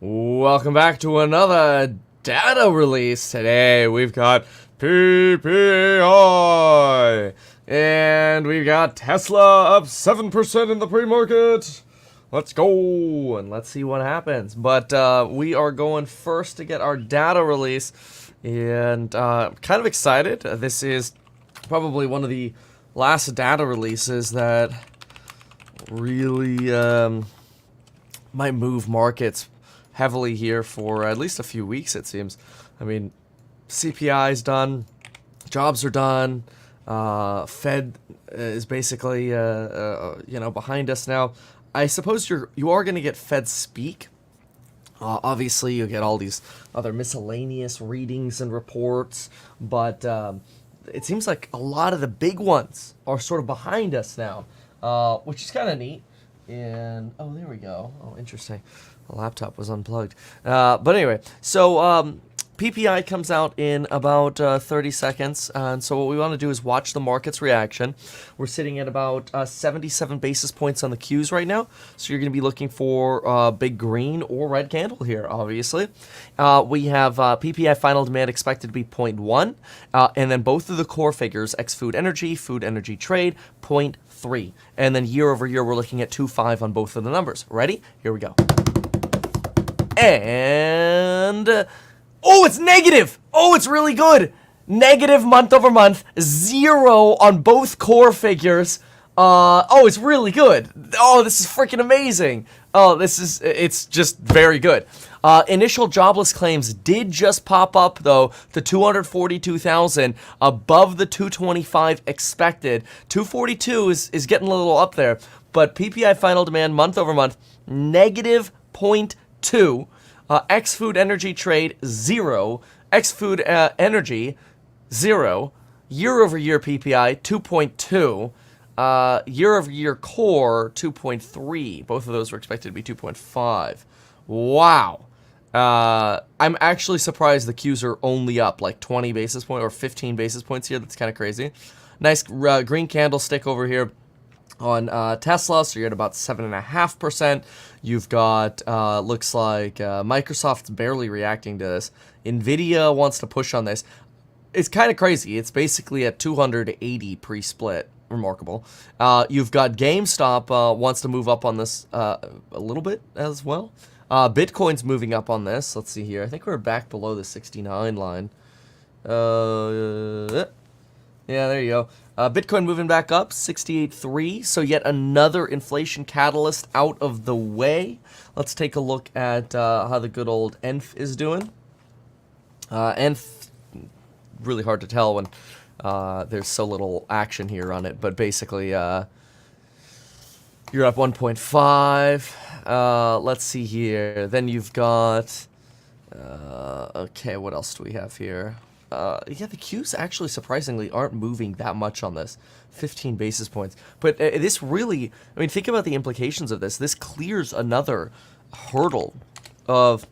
Welcome back to another data release. Today we've got PPI, and we've got Tesla up 7% in the pre-market. Let's go, and let's see what happens. But we are going first to get our data release, and kind of excited. This is probably one of the last data releases that really might move markets heavily here for at least a few weeks, it seems. I mean, CPI is done, jobs are done, Fed is basically behind us now. I suppose you are going to get Fed speak. Obviously, you get all these other miscellaneous readings and reports, but it seems like a lot of the big ones are sort of behind us now, which is kind of neat. And oh, there we go. Oh, interesting. The laptop was unplugged. But anyway, so PPI comes out in about 30 seconds. And so what we want to do is watch the market's reaction. We're sitting at about 77 basis points on the Qs right now. So you're going to be looking for big green or red candle here, obviously. We have PPI final demand expected to be 0.1. And then both of the core figures, food energy trade, 0.3. And then year over year, we're looking at 2.5 on both of the numbers. Ready? Here we go. And oh, it's negative. Oh, it's really good. Negative month over month, 0 on both core figures. Oh, it's really good. Oh, this is freaking amazing. Oh, it's just very good. Initial jobless claims did just pop up, though, to 242,000, above the 225 expected. 242 is getting a little up there, but PPI final demand month over month, negative 0.2. Food energy trade, 0. Food energy, 0. Year over year PPI, 2.2. Year over year core, 2.3. Both of those were expected to be 2.5. Wow. I'm actually surprised the Qs are only up like 20 basis points or 15 basis points here. That's kind of crazy. Nice green candlestick over here on Tesla, so you're at about 7.5%. You've got, looks like Microsoft's barely reacting to this. NVIDIA wants to push on this. It's kind of crazy. It's basically at 280 pre-split. Remarkable. You've got GameStop wants to move up on this a little bit as well. Bitcoin's moving up on this. Let's see here. I think we're back below the 69 line. Yeah, there you go. Bitcoin moving back up, 68.3. So yet another inflation catalyst out of the way. Let's take a look at how the good old ENF is doing. ENF, really hard to tell when there's so little action here on it. But basically, you're up 1.5. Let's see here. Then you've got... okay, what else do we have here? Yeah, the Qs actually surprisingly aren't moving that much on this. 15 basis points. But this really, I mean, think about the implications of this. This clears another hurdle of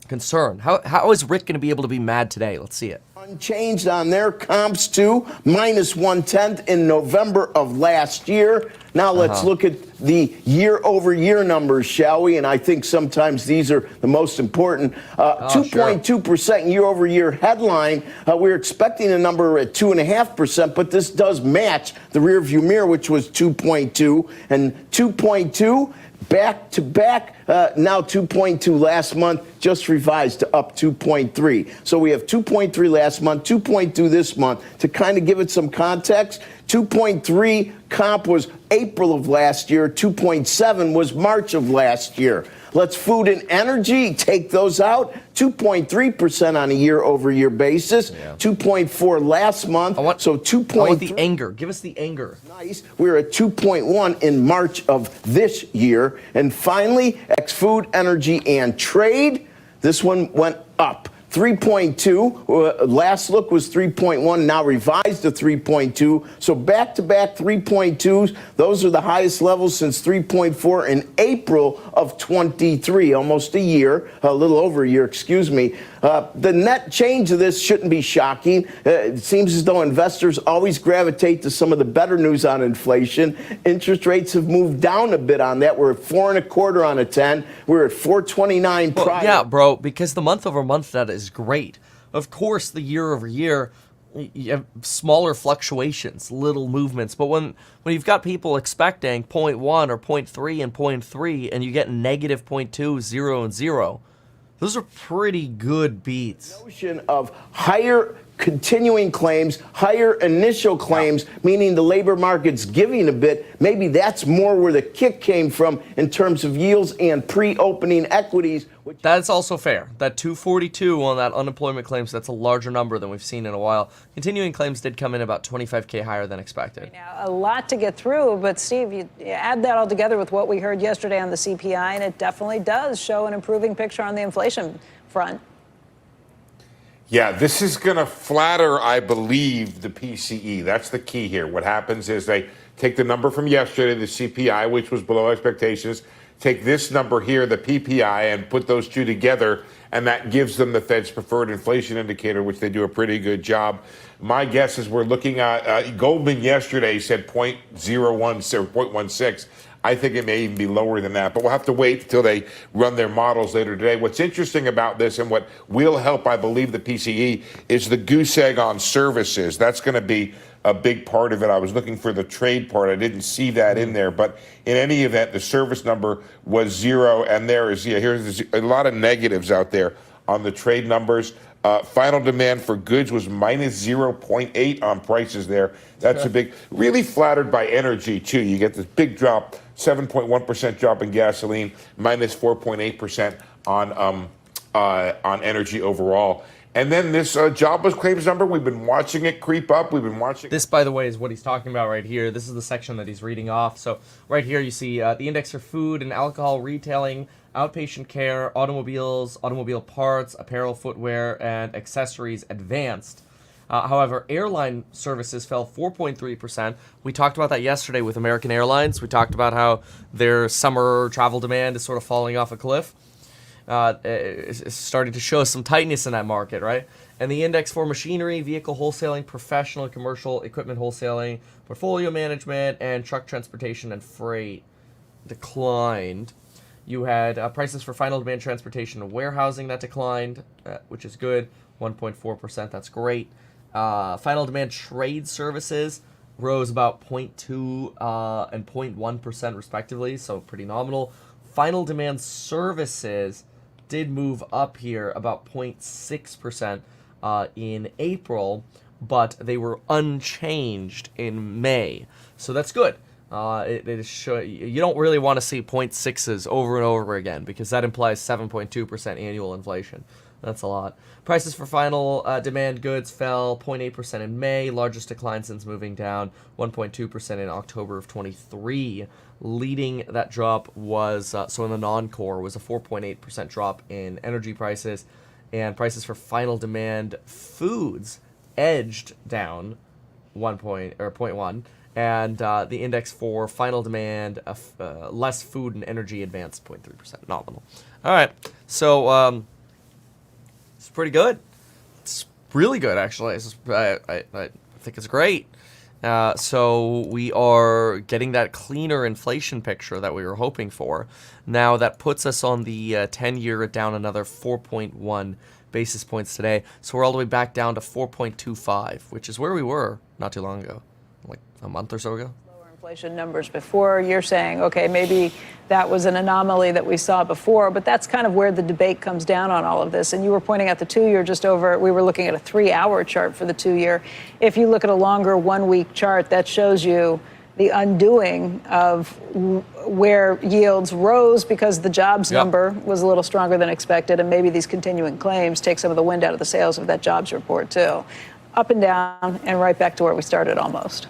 concern. How is Rick going to be able to be mad today? Let's see it. Unchanged on their comps too, minus 1/10 in November of last year. Now let's look at the year-over-year numbers, shall we? And I think sometimes these are the most important. 2.2% year-over-year headline. We're expecting a number at 2.5%, but this does match the rearview mirror, which was 2.2 and 2.2. Back to back, now 2.2 last month, just revised to up 2.3. So we have 2.3 last month, 2.2 this month. To kind of give it some context, 2.3 comp was April of last year, 2.7 was March of last year. Let's food and energy, take those out, 2.3% on a year-over-year basis, 2.4 last month, so 2.3. I want the anger. Give us the anger. Nice. We're at 2.1 in March of this year. And finally, food energy and trade, this one went up 3.2. Last look was 3.1, now revised to 3.2. So back-to-back 3.2s. Those are the highest levels since 3.4 in April of 23, almost a year, a little over a year, excuse me. The net change of this shouldn't be shocking. It seems as though investors always gravitate to some of the better news on inflation. Interest rates have moved down a bit on that. We're at 4.25 on a 10. We're at 4.29 prior. Well, yeah, bro, because the month-over-month data is great. Of course, the year-over-year, you have smaller fluctuations, little movements. But when you've got people expecting 0.1 or 0.3 and 0.3, and you get negative 0.2, 0, and 0, those are pretty good beats. Notion of higher continuing claims, higher initial claims, meaning the labor market's giving a bit. Maybe that's more where the kick came from in terms of yields and pre-opening equities. That's also fair. That 242 on that unemployment claims, that's a larger number than we've seen in a while. Continuing claims did come in about 25K higher than expected. Now, a lot to get through, but Steve, you add that all together with what we heard yesterday on the CPI, and it definitely does show an improving picture on the inflation front. Yeah, this is going to flatter, I believe, the PCE. That's the key here. What happens is they take the number from yesterday, the CPI, which was below expectations, take this number here, the PPI, and put those two together, and that gives them the Fed's preferred inflation indicator, which they do a pretty good job. My guess is we're looking at Goldman yesterday said 0.01 or 0.16. I think it may even be lower than that, but we'll have to wait until they run their models later today. What's interesting about this and what will help, I believe, the PCE is the goose egg on services. That's going to be a big part of it. I was looking for the trade part. I didn't see that in there, but in any event, the service number was 0, and here's a lot of negatives out there on the trade numbers. Final demand for goods was minus 0.8 on prices there. That's a big, really flattered by energy too. You get this big drop, 7.1% drop in gasoline, minus 4.8% on energy overall. And then this jobless claims number, we've been watching it creep up. We've been watching. This, by the way, is what he's talking about right here. This is the section that he's reading off. So right here you see the index for food and alcohol retailing, outpatient care, automobiles, automobile parts, apparel, footwear, and accessories advanced. However, airline services fell 4.3%. We talked about that yesterday with American Airlines. We talked about how their summer travel demand is sort of falling off a cliff. It's starting to show some tightness in that market, right? And the index for machinery, vehicle wholesaling, professional and commercial equipment wholesaling, portfolio management, and truck transportation and freight declined. You had prices for final demand transportation and warehousing that declined, which is good, 1.4%. That's great. Final demand trade services rose about 0.2 and 0.1% respectively, so pretty nominal. Final demand services did move up here about 0.6% in April, but they were unchanged in May. So that's good. It is you don't really want to see 0.6s over and over again because that implies 7.2% annual inflation. That's a lot. Prices for final demand goods fell 0.8% in May, largest decline since moving down 1.2% in October of 23. Leading that drop was, so in the non-core, was a 4.8% drop in energy prices, and prices for final demand foods edged down 0.1, and the index for final demand less food and energy advanced 0.3%, nominal. All right, so it's pretty good. It's really good, actually. I think it's great. So we are getting that cleaner inflation picture that we were hoping for. Now that puts us on the 10-year down another 4.1 basis points today. So we're all the way back down to 4.25, which is where we were not too long ago, like a month or so ago. Inflation numbers before. You're saying, okay, maybe that was an anomaly that we saw before, but that's kind of where the debate comes down on all of this. And you were pointing out the 2-year just over, we were looking at a 3-hour chart for the 2-year. If you look at a longer 1-week chart, that shows you the undoing of where yields rose because the jobs number was a little stronger than expected, and maybe these continuing claims take some of the wind out of the sails of that jobs report too. Up and down and right back to where we started almost.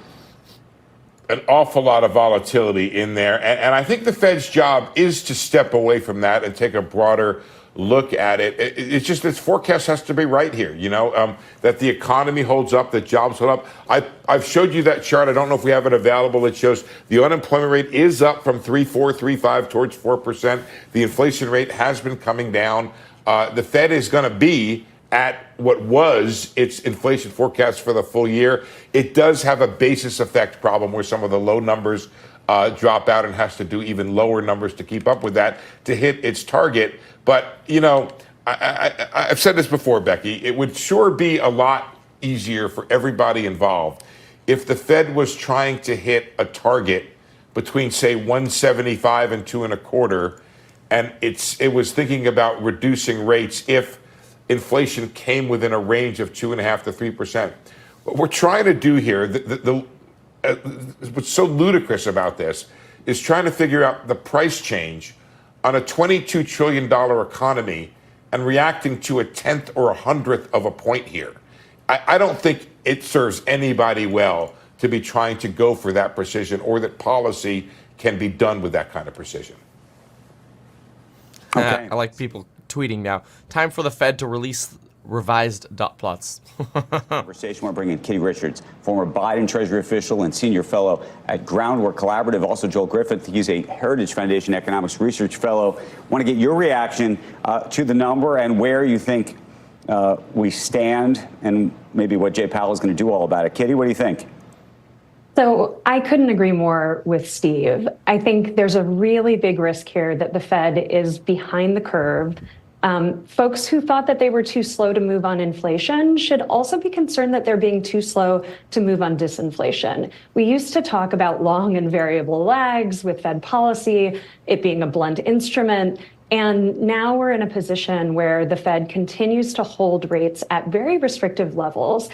An awful lot of volatility in there. And I think the Fed's job is to step away from that and take a broader look at it. It's just this forecast has to be right here, that the economy holds up, that jobs hold up. I've showed you that chart. I don't know if we have it available. It shows the unemployment rate is up from 3.4, 3.5 towards 4%. The inflation rate has been coming down. The Fed is going to be at what was its inflation forecast for the full year. It does have a basis effect problem where some of the low numbers drop out and has to do even lower numbers to keep up with that to hit its target. But, I've said this before, Becky, it would sure be a lot easier for everybody involved if the Fed was trying to hit a target between, say, 175 and 2.25, and it was thinking about reducing rates if inflation came within a range of 2.5% to 3%. What we're trying to do here, what's so ludicrous about this, is trying to figure out the price change on a $22 trillion economy and reacting to a tenth or a hundredth of a point here. I don't think it serves anybody well to be trying to go for that precision, or that policy can be done with that kind of precision. Okay. I like people tweeting now. Time for the Fed to release revised dot plots. Conversation, we're bringing Kitty Richards, former Biden Treasury official and senior fellow at Groundwork Collaborative. Also, Joel Griffith, he's a Heritage Foundation economics research fellow. Want to get your reaction to the number and where you think we stand, and maybe what Jay Powell is going to do all about it. Kitty, what do you think? So I couldn't agree more with Steve. I think there's a really big risk here that the Fed is behind the curve. Folks who thought that they were too slow to move on inflation should also be concerned that they're being too slow to move on disinflation. We used to talk about long and variable lags with Fed policy, it being a blunt instrument. And now we're in a position where the Fed continues to hold rates at very restrictive levels,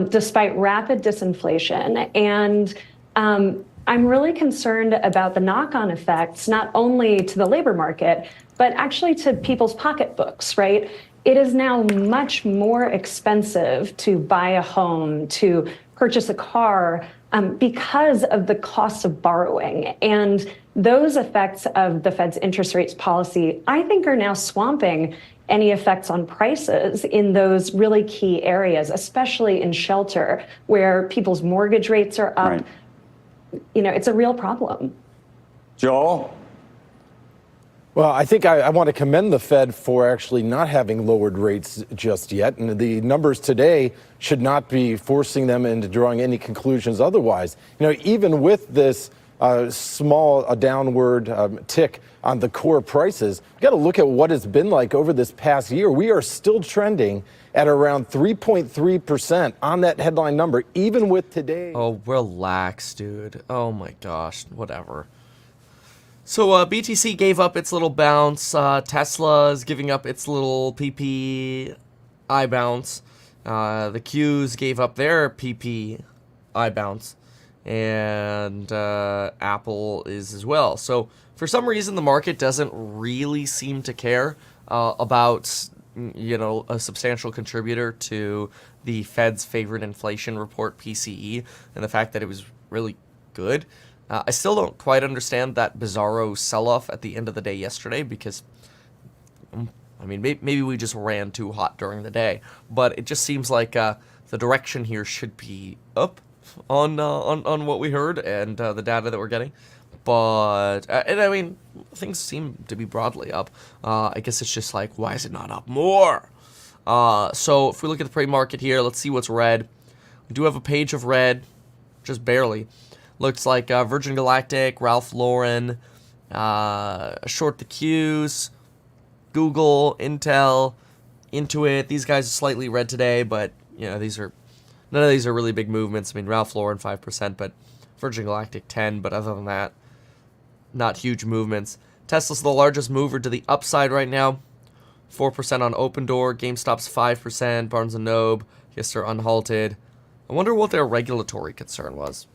despite rapid disinflation. And I'm really concerned about the knock-on effects, not only to the labor market, but actually to people's pocketbooks, right? It is now much more expensive to buy a home, to purchase a car, because of the cost of borrowing. And those effects of the Fed's interest rates policy, I think, are now swamping any effects on prices in those really key areas, especially in shelter, where people's mortgage rates are up. Right. It's a real problem. Joel? Well, I think I want to commend the Fed for actually not having lowered rates just yet. And the numbers today should not be forcing them into drawing any conclusions otherwise. Even with this small downward tick on the core prices, you got to look at what it's been like over this past year. We are still trending at around 3.3% on that headline number, even with today. Oh, relax, dude. Oh my gosh, whatever. So BTC gave up its little bounce. Tesla is giving up its little PPI bounce. The Qs gave up their PPI bounce. And Apple is as well. So for some reason, the market doesn't really seem to care about, a substantial contributor to the Fed's favorite inflation report, PCE, and the fact that it was really good. I still don't quite understand that bizarro sell-off at the end of the day yesterday because, maybe we just ran too hot during the day. But it just seems like the direction here should be up on what we heard and the data that we're getting. But, things seem to be broadly up. I guess it's just like, why is it not up more? So if we look at the pre-market here, let's see what's red. We do have a page of red, just barely. Looks like Virgin Galactic, Ralph Lauren, short the Qs, Google, Intel, Intuit. These guys are slightly red today, but none of these are really big movements. Ralph Lauren 5%, but Virgin Galactic 10%. But other than that, not huge movements. Tesla's the largest mover to the upside right now, 4% on Open Door. GameStop's 5%. Barnes & Noble, yes, they're unhalted. I wonder what their regulatory concern was.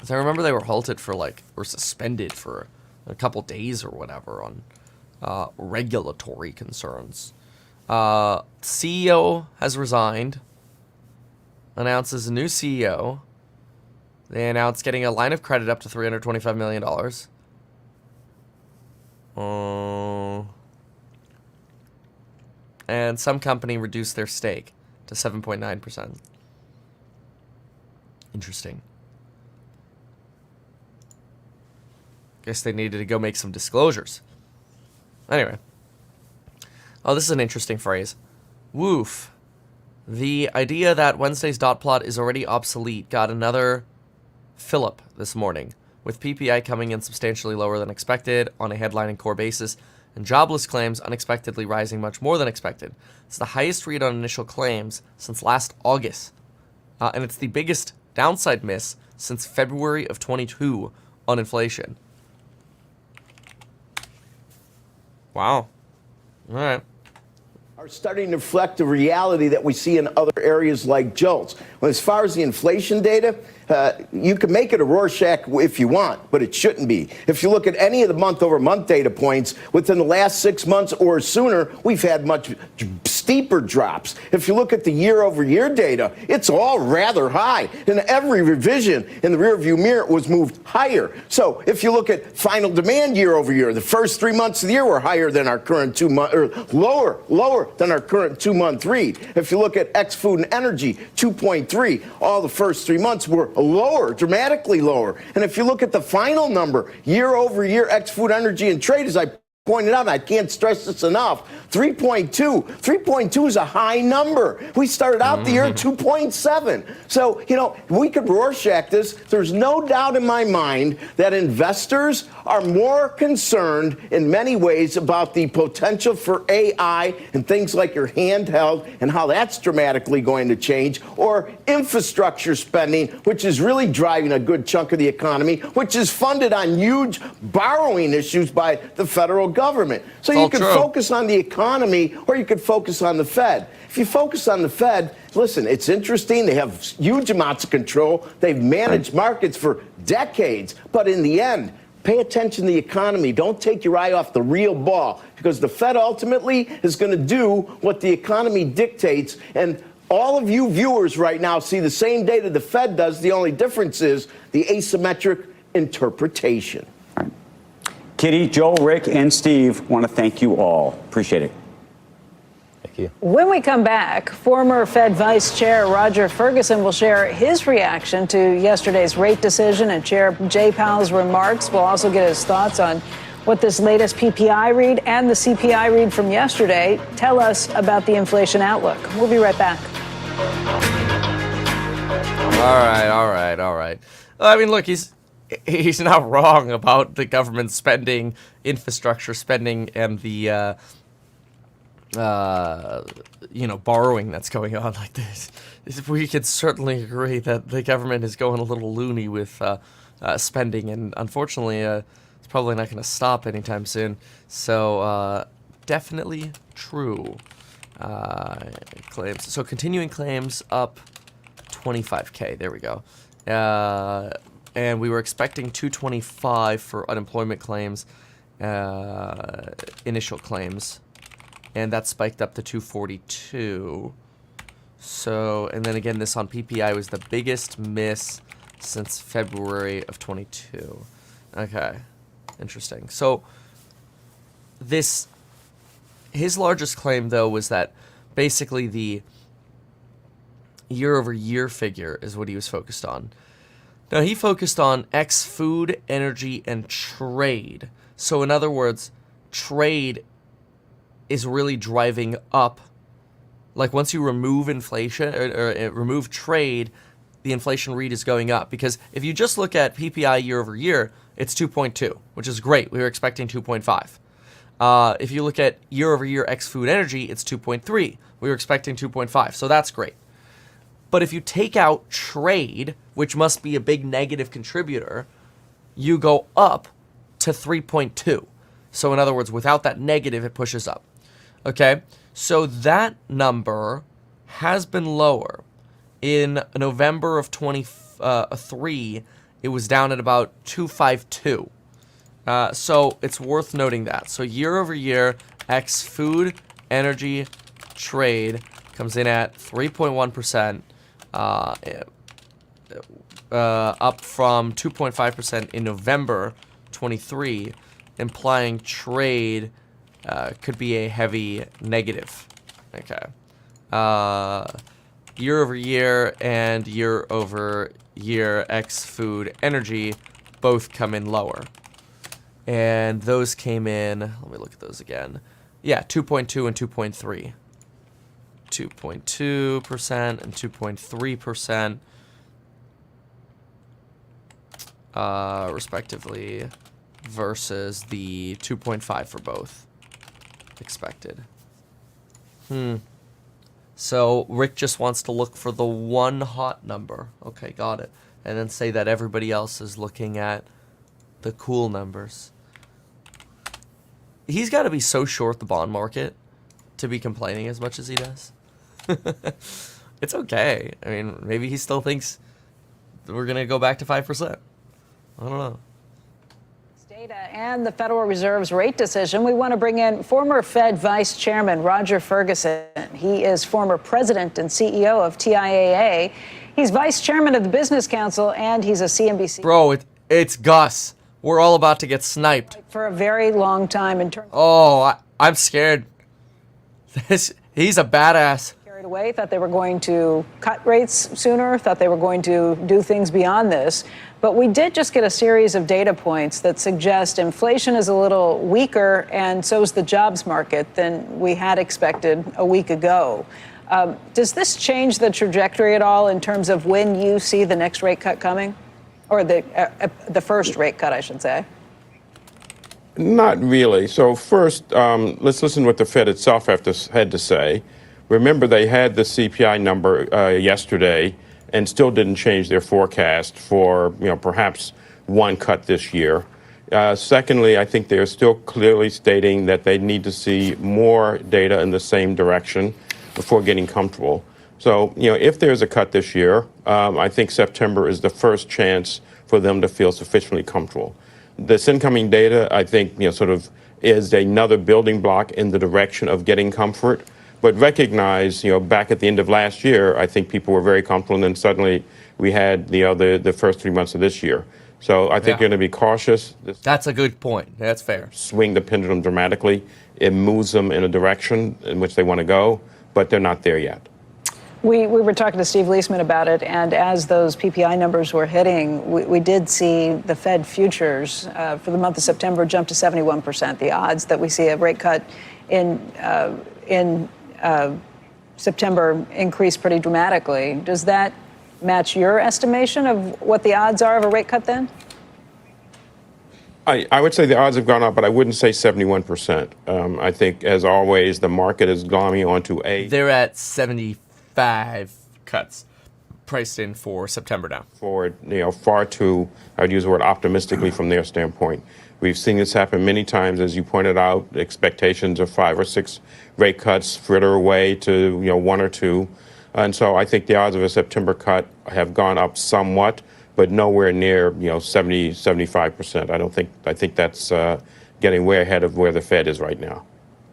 I remember they were halted or suspended for a couple days or whatever on regulatory concerns. CEO has resigned, announces a new CEO. They announced getting a line of credit up to $325 million. and some company reduced their stake to 7.9%. Interesting. Guess they needed to go make some disclosures. Anyway. Oh, this is an interesting phrase. Woof. The idea that Wednesday's dot plot is already obsolete got another fillip this morning, with PPI coming in substantially lower than expected on a headline and core basis, and jobless claims unexpectedly rising much more than expected. It's the highest read on initial claims since last August, and it's the biggest downside miss since February of 22 on inflation. Wow. All right. Are starting to reflect the reality that we see in other areas like JOLTS. Well, as far as the inflation data, you can make it a Rorschach if you want, but it shouldn't be. If you look at any of the month-over-month data points, within the last 6 months or sooner, we've had much steeper drops. If you look at the year-over-year data, it's all rather high. And every revision in the rearview mirror was moved higher. So if you look at final demand year-over-year, the first 3 months of the year were higher than our current 2 month, or lower than our current 2-month read. If you look at ex-food and energy, 2.3, all the first 3 months were lower, dramatically lower. And if you look at the final number, year-over-year ex-food, energy, and trade, as I pointed out, and I can't stress this enough, 3.2. 3.2 is a high number. We started out the year at 2.7. So, we could Rorschach this. There's no doubt in my mind that investors are more concerned in many ways about the potential for AI and things like your handheld and how that's dramatically going to change, or infrastructure spending, which is really driving a good chunk of the economy, which is funded on huge borrowing issues by the federal government. So you can focus on the economy, or you could focus on the Fed. If you focus on the Fed, listen, it's interesting. They have huge amounts of control. They've managed markets for decades. But in the end, pay attention to the economy. Don't take your eye off the real ball, because the Fed ultimately is going to do what the economy dictates. And all of you viewers right now see the same data the Fed does. The only difference is the asymmetric interpretation. Kitty, Joel, Rick, and Steve want to thank you all. Appreciate it. Thank you. When we come back, former Fed Vice Chair Roger Ferguson will share his reaction to yesterday's rate decision and Chair Jay Powell's remarks. We'll also get his thoughts on what this latest PPI read and the CPI read from yesterday tell us about the inflation outlook. We'll be right back. All right. I mean, look, he's not wrong about the government spending, infrastructure spending, and the borrowing that's going on like this. We could certainly agree that the government is going a little loony with spending, and unfortunately, it's probably not going to stop anytime soon. So, definitely true. Claims. So, continuing claims up 25K. There we go. And we were expecting 225 for unemployment claims, initial claims, and that spiked up to 242. So, and then again, this on PPI was the biggest miss since February of 22. Okay, interesting. So, his largest claim, though, was that basically the year-over-year figure is what he was focused on. Now, he focused on food, energy, and trade. So, in other words, trade is really driving up. Like, once you remove inflation, or remove trade, the inflation read is going up. Because if you just look at PPI year over year, it's 2.2, which is great. We were expecting 2.5. If you look at year over year food energy, it's 2.3. We were expecting 2.5. So, that's great. But if you take out trade, which must be a big negative contributor, you go up to 3.2. So in other words, without that negative, it pushes up. Okay? So that number has been lower. In November of 23, it was down at about 252. So it's worth noting that. So year over year, food, energy, trade comes in at 3.1%. Up from 2.5% in November 23, implying trade could be a heavy negative. Okay. Year over year and year over year X food energy both come in lower. And those came in, let me look at those again. Yeah, 2.2 and 2.3. 2.2% and 2.3%, respectively, versus the 2.5 for both expected. So Rick just wants to look for the one hot number. Okay, got it. And then say that everybody else is looking at the cool numbers. He's got to be so short the bond market to be complaining as much as he does. It's okay. I mean, maybe he still thinks we're going to go back to 5%. I don't know. Data and the Federal Reserve's rate decision, we want to bring in former Fed Vice Chairman Roger Ferguson. He is former president and CEO of TIAA. He's vice chairman of the Business Council, and he's a CNBC. Bro, it's Gus. We're all about to get sniped. For a very long time in terms of... Oh, I'm scared. He's a badass. Carried away, thought they were going to cut rates sooner, thought they were going to do things beyond this. But we did just get a series of data points that suggest inflation is a little weaker, and so is the jobs market, than we had expected a week ago. Does this change the trajectory at all in terms of when you see the next rate cut coming? Or the first rate cut, I should say. Not really. So first, let's listen to what the Fed itself had to say. Remember, they had the CPI number yesterday and still didn't change their forecast for perhaps one cut this year. Secondly, I think they're still clearly stating that they need to see more data in the same direction before getting comfortable. So, if there's a cut this year, I think September is the first chance for them to feel sufficiently comfortable. This incoming data, I think, sort of is another building block in the direction of getting comfort. But recognize, back at the end of last year, I think people were very comfortable, and then suddenly we had the first 3 months of this year. So I think you're going to be cautious. That's a good point. That's fair. Swing the pendulum dramatically. It moves them in a direction in which they want to go, but they're not there yet. We were talking to Steve Leisman about it, and as those PPI numbers were hitting, we did see the Fed futures for the month of September jump to 71%. The odds that we see a rate cut in September increased pretty dramatically. Does that match your estimation of what the odds are of a rate cut then? I would say the odds have gone up, but I wouldn't say 71%. I think, as always, the market is glomming onto They're at 75 cuts priced in for September now. Forward, far too, I would use the word optimistically from their standpoint. We've seen this happen many times, as you pointed out, expectations of 5 or 6 rate cuts fritter away to, 1 or 2. And so I think the odds of a September cut have gone up somewhat, but nowhere near, 70, 75%. I think that's getting way ahead of where the Fed is right now.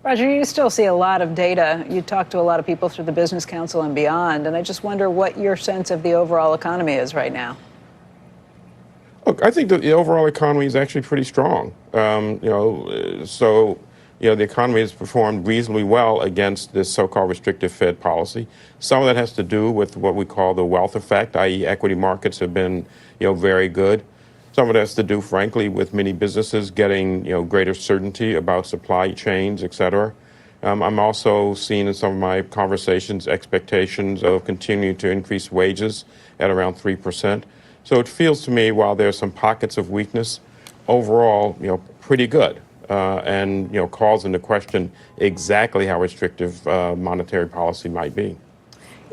Roger, you still see a lot of data. You talk to a lot of people through the Business Council and beyond, and I just wonder what your sense of the overall economy is right now. Look, I think the overall economy is actually pretty strong. The economy has performed reasonably well against this so-called restrictive Fed policy. Some of that has to do with what we call the wealth effect, i.e. equity markets have been, very good. Some of it has to do, frankly, with many businesses getting, greater certainty about supply chains, et cetera. I'm also seeing in some of my conversations expectations of continuing to increase wages at around 3%. So it feels to me, while there are some pockets of weakness, overall, pretty good. And calls into question exactly how restrictive monetary policy might be.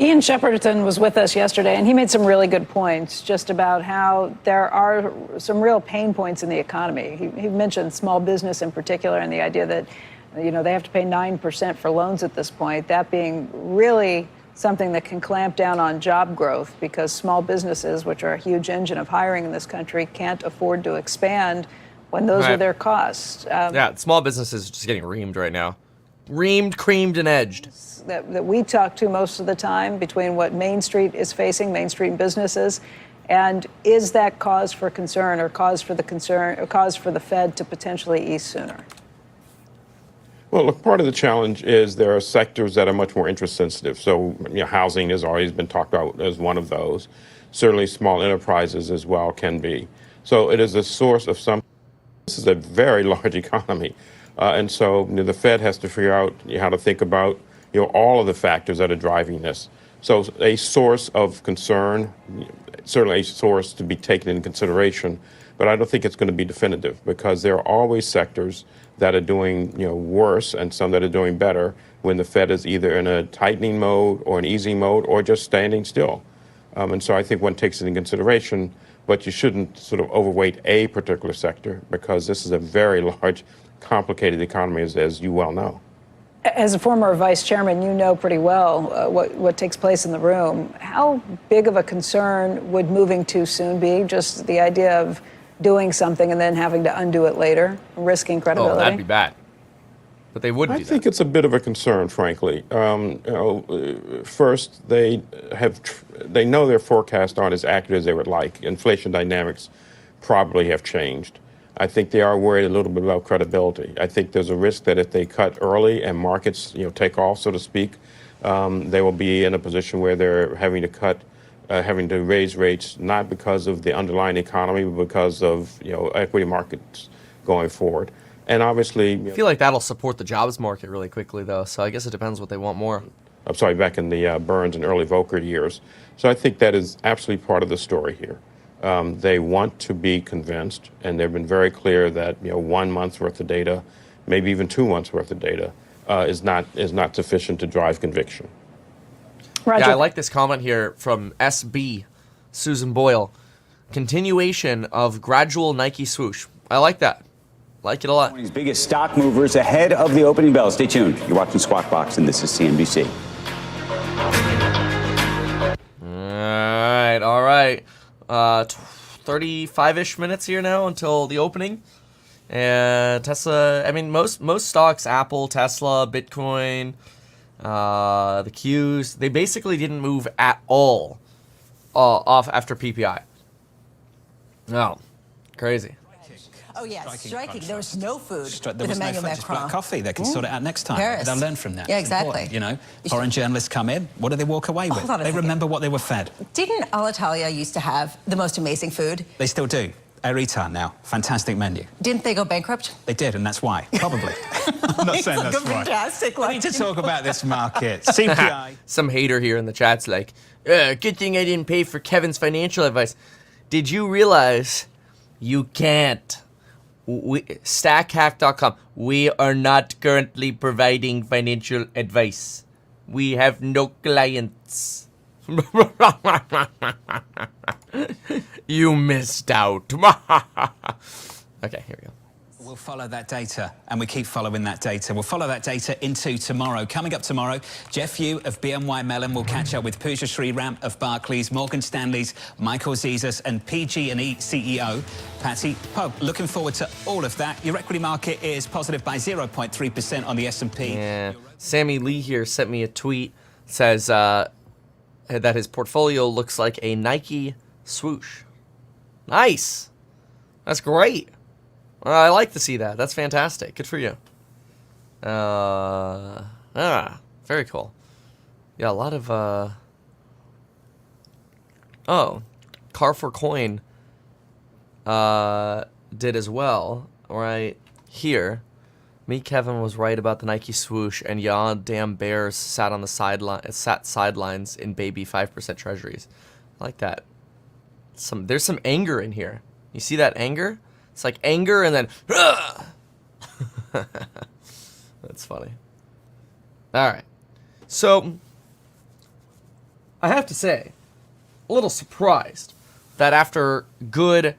Ian Shepperton was with us yesterday, and he made some really good points just about how there are some real pain points in the economy. He mentioned small business in particular, and the idea that they have to pay 9% for loans at this point, that being really something that can clamp down on job growth, because small businesses, which are a huge engine of hiring in this country, can't afford to expand when those are their costs. Small businesses are just getting reamed right now. Reamed, creamed, and edged. That we talk to most of the time, between what Main Street is facing, Main Street businesses, and is that cause for concern, or cause for the Fed to potentially ease sooner? Well, look, part of the challenge is there are sectors that are much more interest sensitive. So, housing has always been talked about as one of those. Certainly, small enterprises as well can be. So, it is a source of some. This is a very large economy, and so the Fed has to figure out how to think about all of the factors that are driving this. So, a source of concern, certainly a source to be taken into consideration, but I don't think it's going to be definitive because there are always sectors that are doing worse and some that are doing better when the Fed is either in a tightening mode or an easing mode or just standing still. And so I think one takes it into consideration, but you shouldn't sort of overweight a particular sector because this is a very large, complicated economy, as you well know. As a former vice chairman, you know pretty well what takes place in the room. How big of a concern would moving too soon be? Just the idea of doing something and then having to undo it later, risking credibility? Oh, that'd be bad. But they wouldn't do that. I think it's a bit of a concern, frankly. First, they know their forecasts aren't as accurate as they would like. Inflation dynamics probably have changed. I think they are worried a little bit about credibility. I think there's a risk that if they cut early and markets, take off, so to speak, they will be in a position where they're having to having to raise rates not because of the underlying economy, but because of equity markets going forward. And obviously, I feel like that'll support the jobs market really quickly, though. So I guess it depends what they want more. I'm sorry, back in the Burns and early Volcker years. So I think that is absolutely part of the story here. They want to be convinced, and they've been very clear that 1 month's worth of data, maybe even 2 months worth of data, is not sufficient to drive conviction. Roger. Yeah, I like this comment here from SB, Susan Boyle. Continuation of gradual Nike swoosh. I like that. Like it a lot. Morning's biggest stock movers ahead of the opening bell. Stay tuned. You're watching Squawk Box, and this is CNBC. All right. 35-ish minutes here now until the opening. And Tesla, I mean, most stocks, Apple, Tesla, Bitcoin, the Qs, they basically didn't move at all off after PPI. No, crazy. Oh, yeah, striking. There was no food There with was no Emmanuel food, just black Macron. coffee. They can sort it out next time. Paris. They'll learn from that. Yeah, It's exactly. important, Foreign journalists come in. What do they walk away with? Hold on a They second. remember what they were fed. Didn't Alitalia used to have the most amazing food? They still do. Erita now. Fantastic menu. Didn't they go bankrupt? They did, and that's why. Probably. I'm not saying Like that's a right. fantastic We need to talk about this market. CPI. Some hater here in the chat's like, good thing I didn't pay for Kevin's financial advice. Did you realize you can't? Stackhack.com. We are not currently providing financial advice. We have no clients. You missed out. Okay, here we go. We'll follow that data, and we keep following that data. We'll follow that data into tomorrow. Coming up tomorrow, Jeff Yu of BNY Mellon will catch up with Pooja Sriram of Barclays, Morgan Stanley's Michael Zezas, and PG&E CEO Patty Pope. Looking forward to all of that. Your equity market is positive by 0.3% on the S&P. Yeah. Sammy Lee here sent me a tweet. Says that his portfolio looks like a Nike swoosh. Nice. That's great. I like to see that. That's fantastic. Good for you. Very cool. Yeah, a lot of Car for Coin did as well, right here. Me, Kevin, was right about the Nike swoosh, and damn bears sat on the sidelines in baby 5% treasuries. I like that. There's some anger in here. You see that anger? It's like anger and then, that's funny. All right. So, I have to say, a little surprised that after good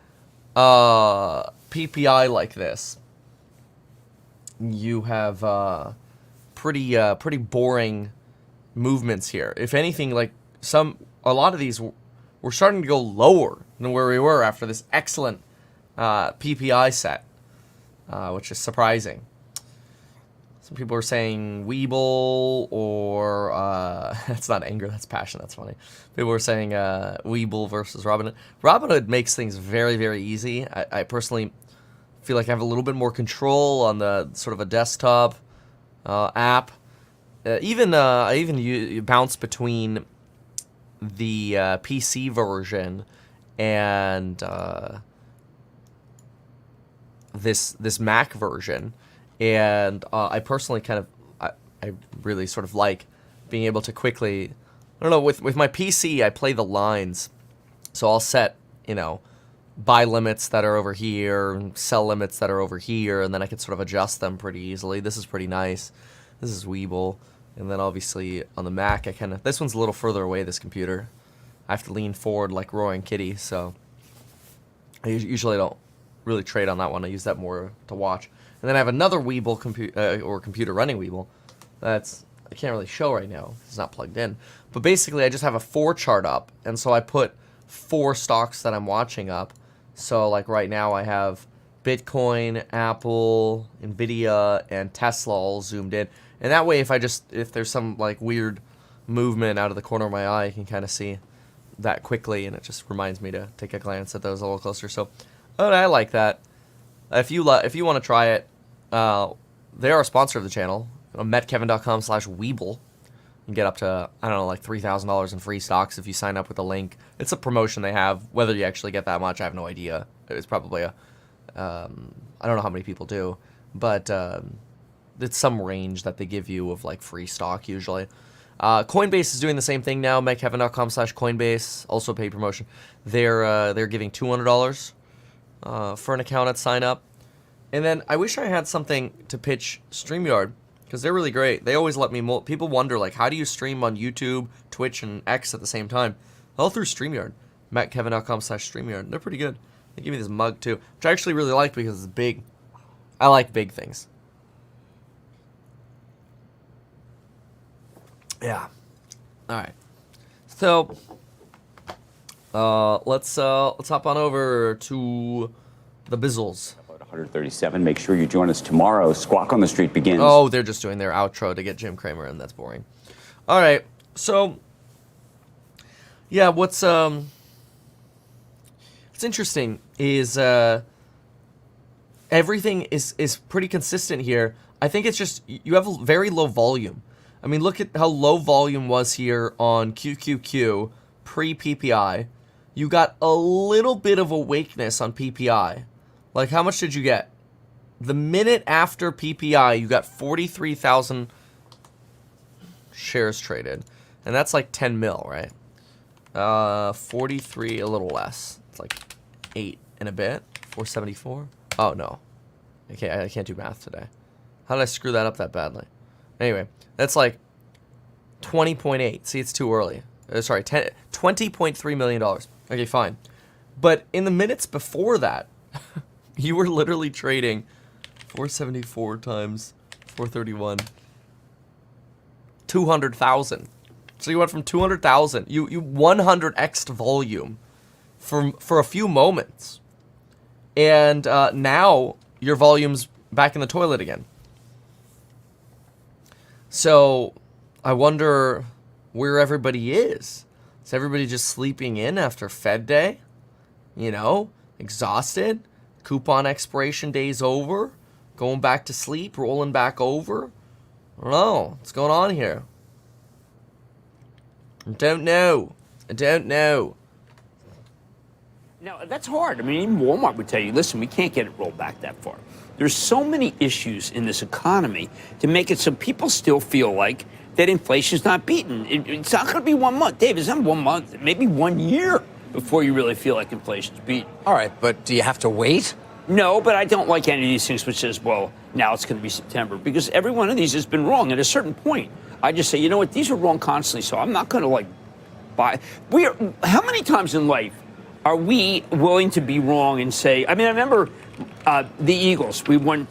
PPI like this, you have pretty boring movements here. If anything, like a lot of these were starting to go lower than where we were after this excellent PPI set, which is surprising. Some people are saying Weeble or that's not anger, that's passion. That's funny. People were saying Weeble versus Robinhood. Robinhood makes things very, very easy. I personally feel like I have a little bit more control on the sort of a desktop. app. I even bounce between the PC version and this Mac version, and I personally I really sort of like being able to quickly, I don't know, with my PC I play the lines, so I'll set, you know, buy limits that are over here and sell limits that are over here, and then I can sort of adjust them pretty easily. This is pretty nice. This is Weeble. And then obviously on the Mac, this one's a little further away, this computer. I have to lean forward like Roaring Kitty, so I usually don't really trade on that one. I use that more to watch. And then I have another Weeble computer running Weeble. I can't really show right now. It's not plugged in. But basically, I just have a 4 chart up, and so I put 4 stocks that I'm watching up. So like right now, I have Bitcoin, Apple, Nvidia, and Tesla all zoomed in. And that way, if there's some like weird movement out of the corner of my eye, I can kind of see that quickly, and it just reminds me to take a glance at those a little closer. So, I like that. If you want to try it, they are a sponsor of the channel. metkevin.com/Weeble. You can get up to, I don't know, like $3,000 in free stocks if you sign up with the link. It's a promotion they have. Whether you actually get that much, I have no idea. It's probably I don't know how many people do, but it's some range that they give you of like free stock usually. Coinbase is doing the same thing now. metkevin.com/Coinbase, also paid promotion. They're giving $200 for an account at sign up. And then I wish I had something to pitch StreamYard, because they're really great. They always let me. People wonder like, how do you stream on YouTube, Twitch, and X at the same time? All through StreamYard. metkevin.com/StreamYard. They're pretty good. They give me this mug too, which I actually really like because it's big. I like big things. Yeah. All right. So let's hop on over to the Bizzles. 137. Make sure you join us tomorrow. Squawk on the Street begins. Oh, they're just doing their outro to get Jim Cramer in. That's boring. All right. So yeah, what's interesting is everything is pretty consistent here. I think it's just you have a very low volume. I mean, look at how low volume was here on QQQ pre-PPI. You got a little bit of a weakness on PPI. Like, how much did you get? The minute after PPI, you got 43,000 shares traded. And that's like 10 mil, right? 43, a little less. It's like 8 and a bit. 474. Oh, no. I can't do math today. How did I screw that up that badly? Anyway, that's like 20.8. See, it's too early. Sorry, $20.3 million. Okay, fine. But in the minutes before that, you were literally trading 474 times 431. 200,000. So you went from 200,000. You 100x'd volume for a few moments. And now your volume's back in the toilet again. So I wonder where everybody is. Is everybody just sleeping in after Fed Day? You know, exhausted? Coupon expiration day's over? Going back to sleep? Rolling back over? I don't know. What's going on here? I don't know. Now, that's hard. I mean, even Walmart would tell you, listen, we can't get it rolled back that far. There's so many issues in this economy to make it so people still feel like that inflation's not beaten. It's not going to be 1 month. Dave, it's not 1 month, maybe 1 year before you really feel like inflation's beaten. All right, but do you have to wait? No, but I don't like any of these things which says, well, now it's going to be September, because every one of these has been wrong. At a certain point, I just say, you know what, these are wrong constantly, so I'm not going to, like, buy. How many times in life are we willing to be wrong and say, I mean, I remember the Eagles, we went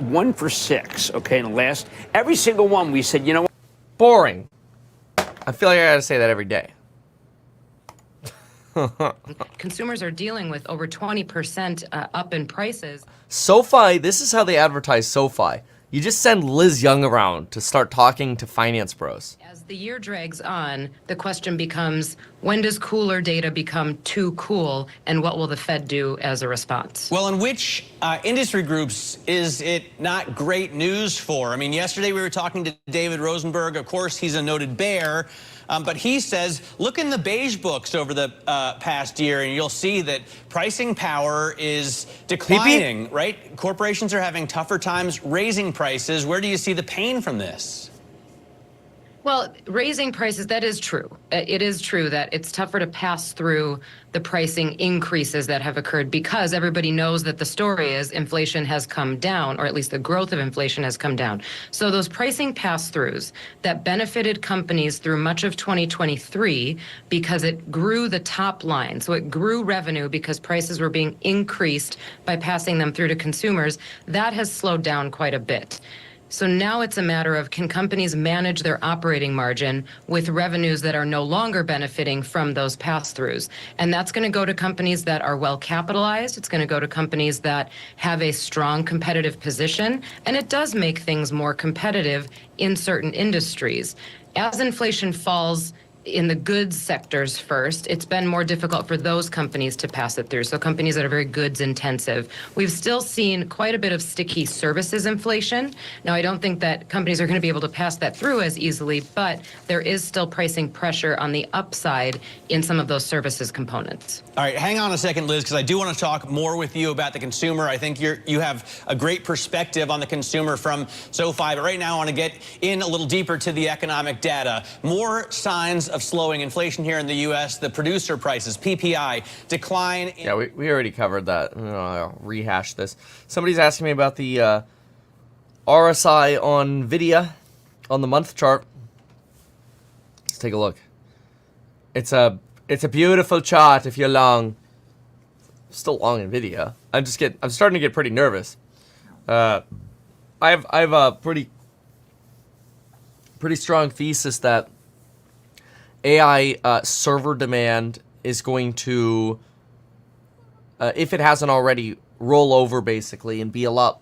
1 for 6, okay, in the last, every single one we said, you know what? Boring. I feel like I gotta say that every day. Consumers are dealing with over 20% up in prices. SoFi, this is how they advertise SoFi. You just send Liz Young around to start talking to finance bros. As the year drags on, the question becomes, When does cooler data become too cool, and what will the Fed do as a response? Well, in which industry groups is it not great news for? I mean, yesterday we were talking to David Rosenberg. Of course, he's a noted bear. But he says, look in the beige books over the past year, and you'll see that pricing power is declining, right? Corporations are having tougher times raising prices. Where do you see the pain from this? Well, raising prices, that is true. It is true that it's tougher to pass through the pricing increases that have occurred because everybody knows that the story is inflation has come down, or at least the growth of inflation has come down. So those pricing pass-throughs that benefited companies through much of 2023 because it grew the top line. So it grew revenue because prices were being increased by passing them through to consumers. That has slowed down quite a bit. So now it's a matter of, can companies manage their operating margin with revenues that are no longer benefiting from those pass-throughs? And that's going to go to companies that are well capitalized. It's going to go to companies that have a strong competitive position. And it does make things more competitive in certain industries. As inflation falls in the goods sectors first, it's been more difficult for those companies to pass it through. So companies that are very goods intensive. We've still seen quite a bit of sticky services inflation. Now, I don't think that companies are going to be able to pass that through as easily, but there is still pricing pressure on the upside in some of those services components. All right, hang on a second, Liz, because I do want to talk more with you about the consumer. I think you have a great perspective on the consumer from SoFi, but right now I want to get in a little deeper to the economic data. More signs of slowing inflation here in the U.S. The producer prices, PPI, decline. Yeah, we already covered that. I'll rehash this. Somebody's asking me about the RSI on Nvidia on the month chart. Let's take a look. It's a beautiful chart if you're long. Still long Nvidia. I'm starting to get pretty nervous. I have a pretty strong thesis that AI server demand is going to, if it hasn't already, roll over basically and be a lot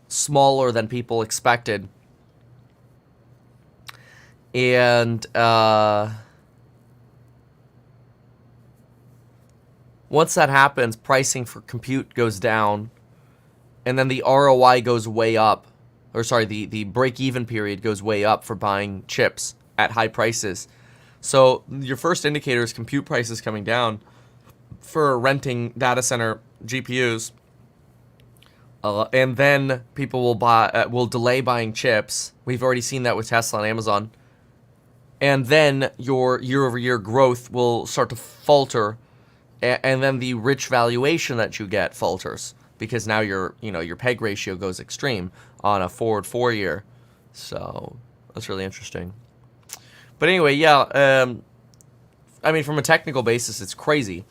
smaller than people expected. And once that happens, pricing for compute goes down, and then the ROI goes way up. Or sorry, the break-even period goes way up for buying chips at high prices. So your first indicator is compute prices coming down for renting data center GPUs, and then people will delay buying chips. We've already seen that with Tesla and Amazon, and then your year-over-year growth will start to falter, and then the rich valuation that you get falters because now your PEG ratio goes extreme on a forward 4-year. So that's really interesting. But anyway, yeah, I mean, from a technical basis, it's crazy,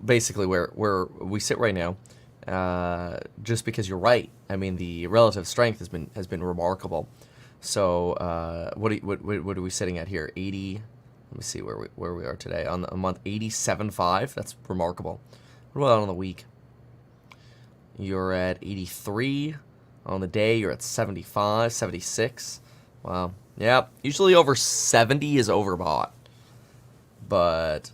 basically, where we sit right now, just because you're right. I mean, the relative strength has been remarkable. So what are we sitting at here? 80. Let me see where we are today. On a month, 87.5. That's remarkable. What about on the week? You're at 83. On the day, you're at 75, 76. Wow. Yeah, usually over 70 is overbought. But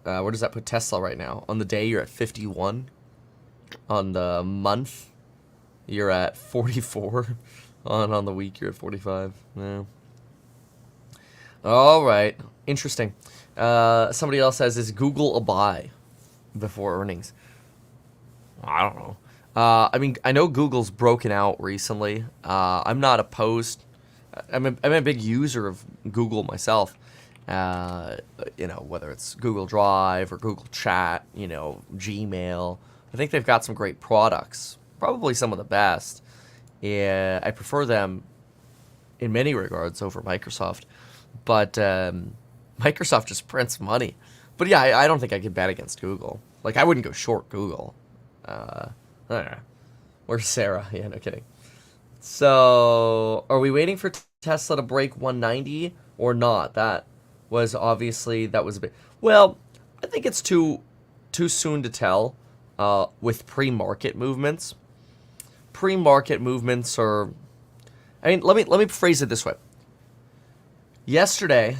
where does that put Tesla right now? On the day, you're at 51. On the month, you're at 44. On the week, you're at 45. Yeah. All right. Interesting. Somebody else says, is Google a buy before earnings? I don't know. I mean, I know Google's broken out recently. I'm not opposed. I'm a big user of Google myself. Whether it's Google Drive or Google Chat, Gmail. I think they've got some great products, probably some of the best. Yeah, I prefer them in many regards over Microsoft. But Microsoft just prints money. But yeah, I don't think I could bet against Google. Like, I wouldn't go short Google. I don't know. Where's Sarah? Yeah, no kidding. So, are we waiting for Tesla to break 190 or not? That was a bit. Well, I think it's too soon to tell with pre-market movements. Pre-market movements are. I mean, let me phrase it this way. Yesterday,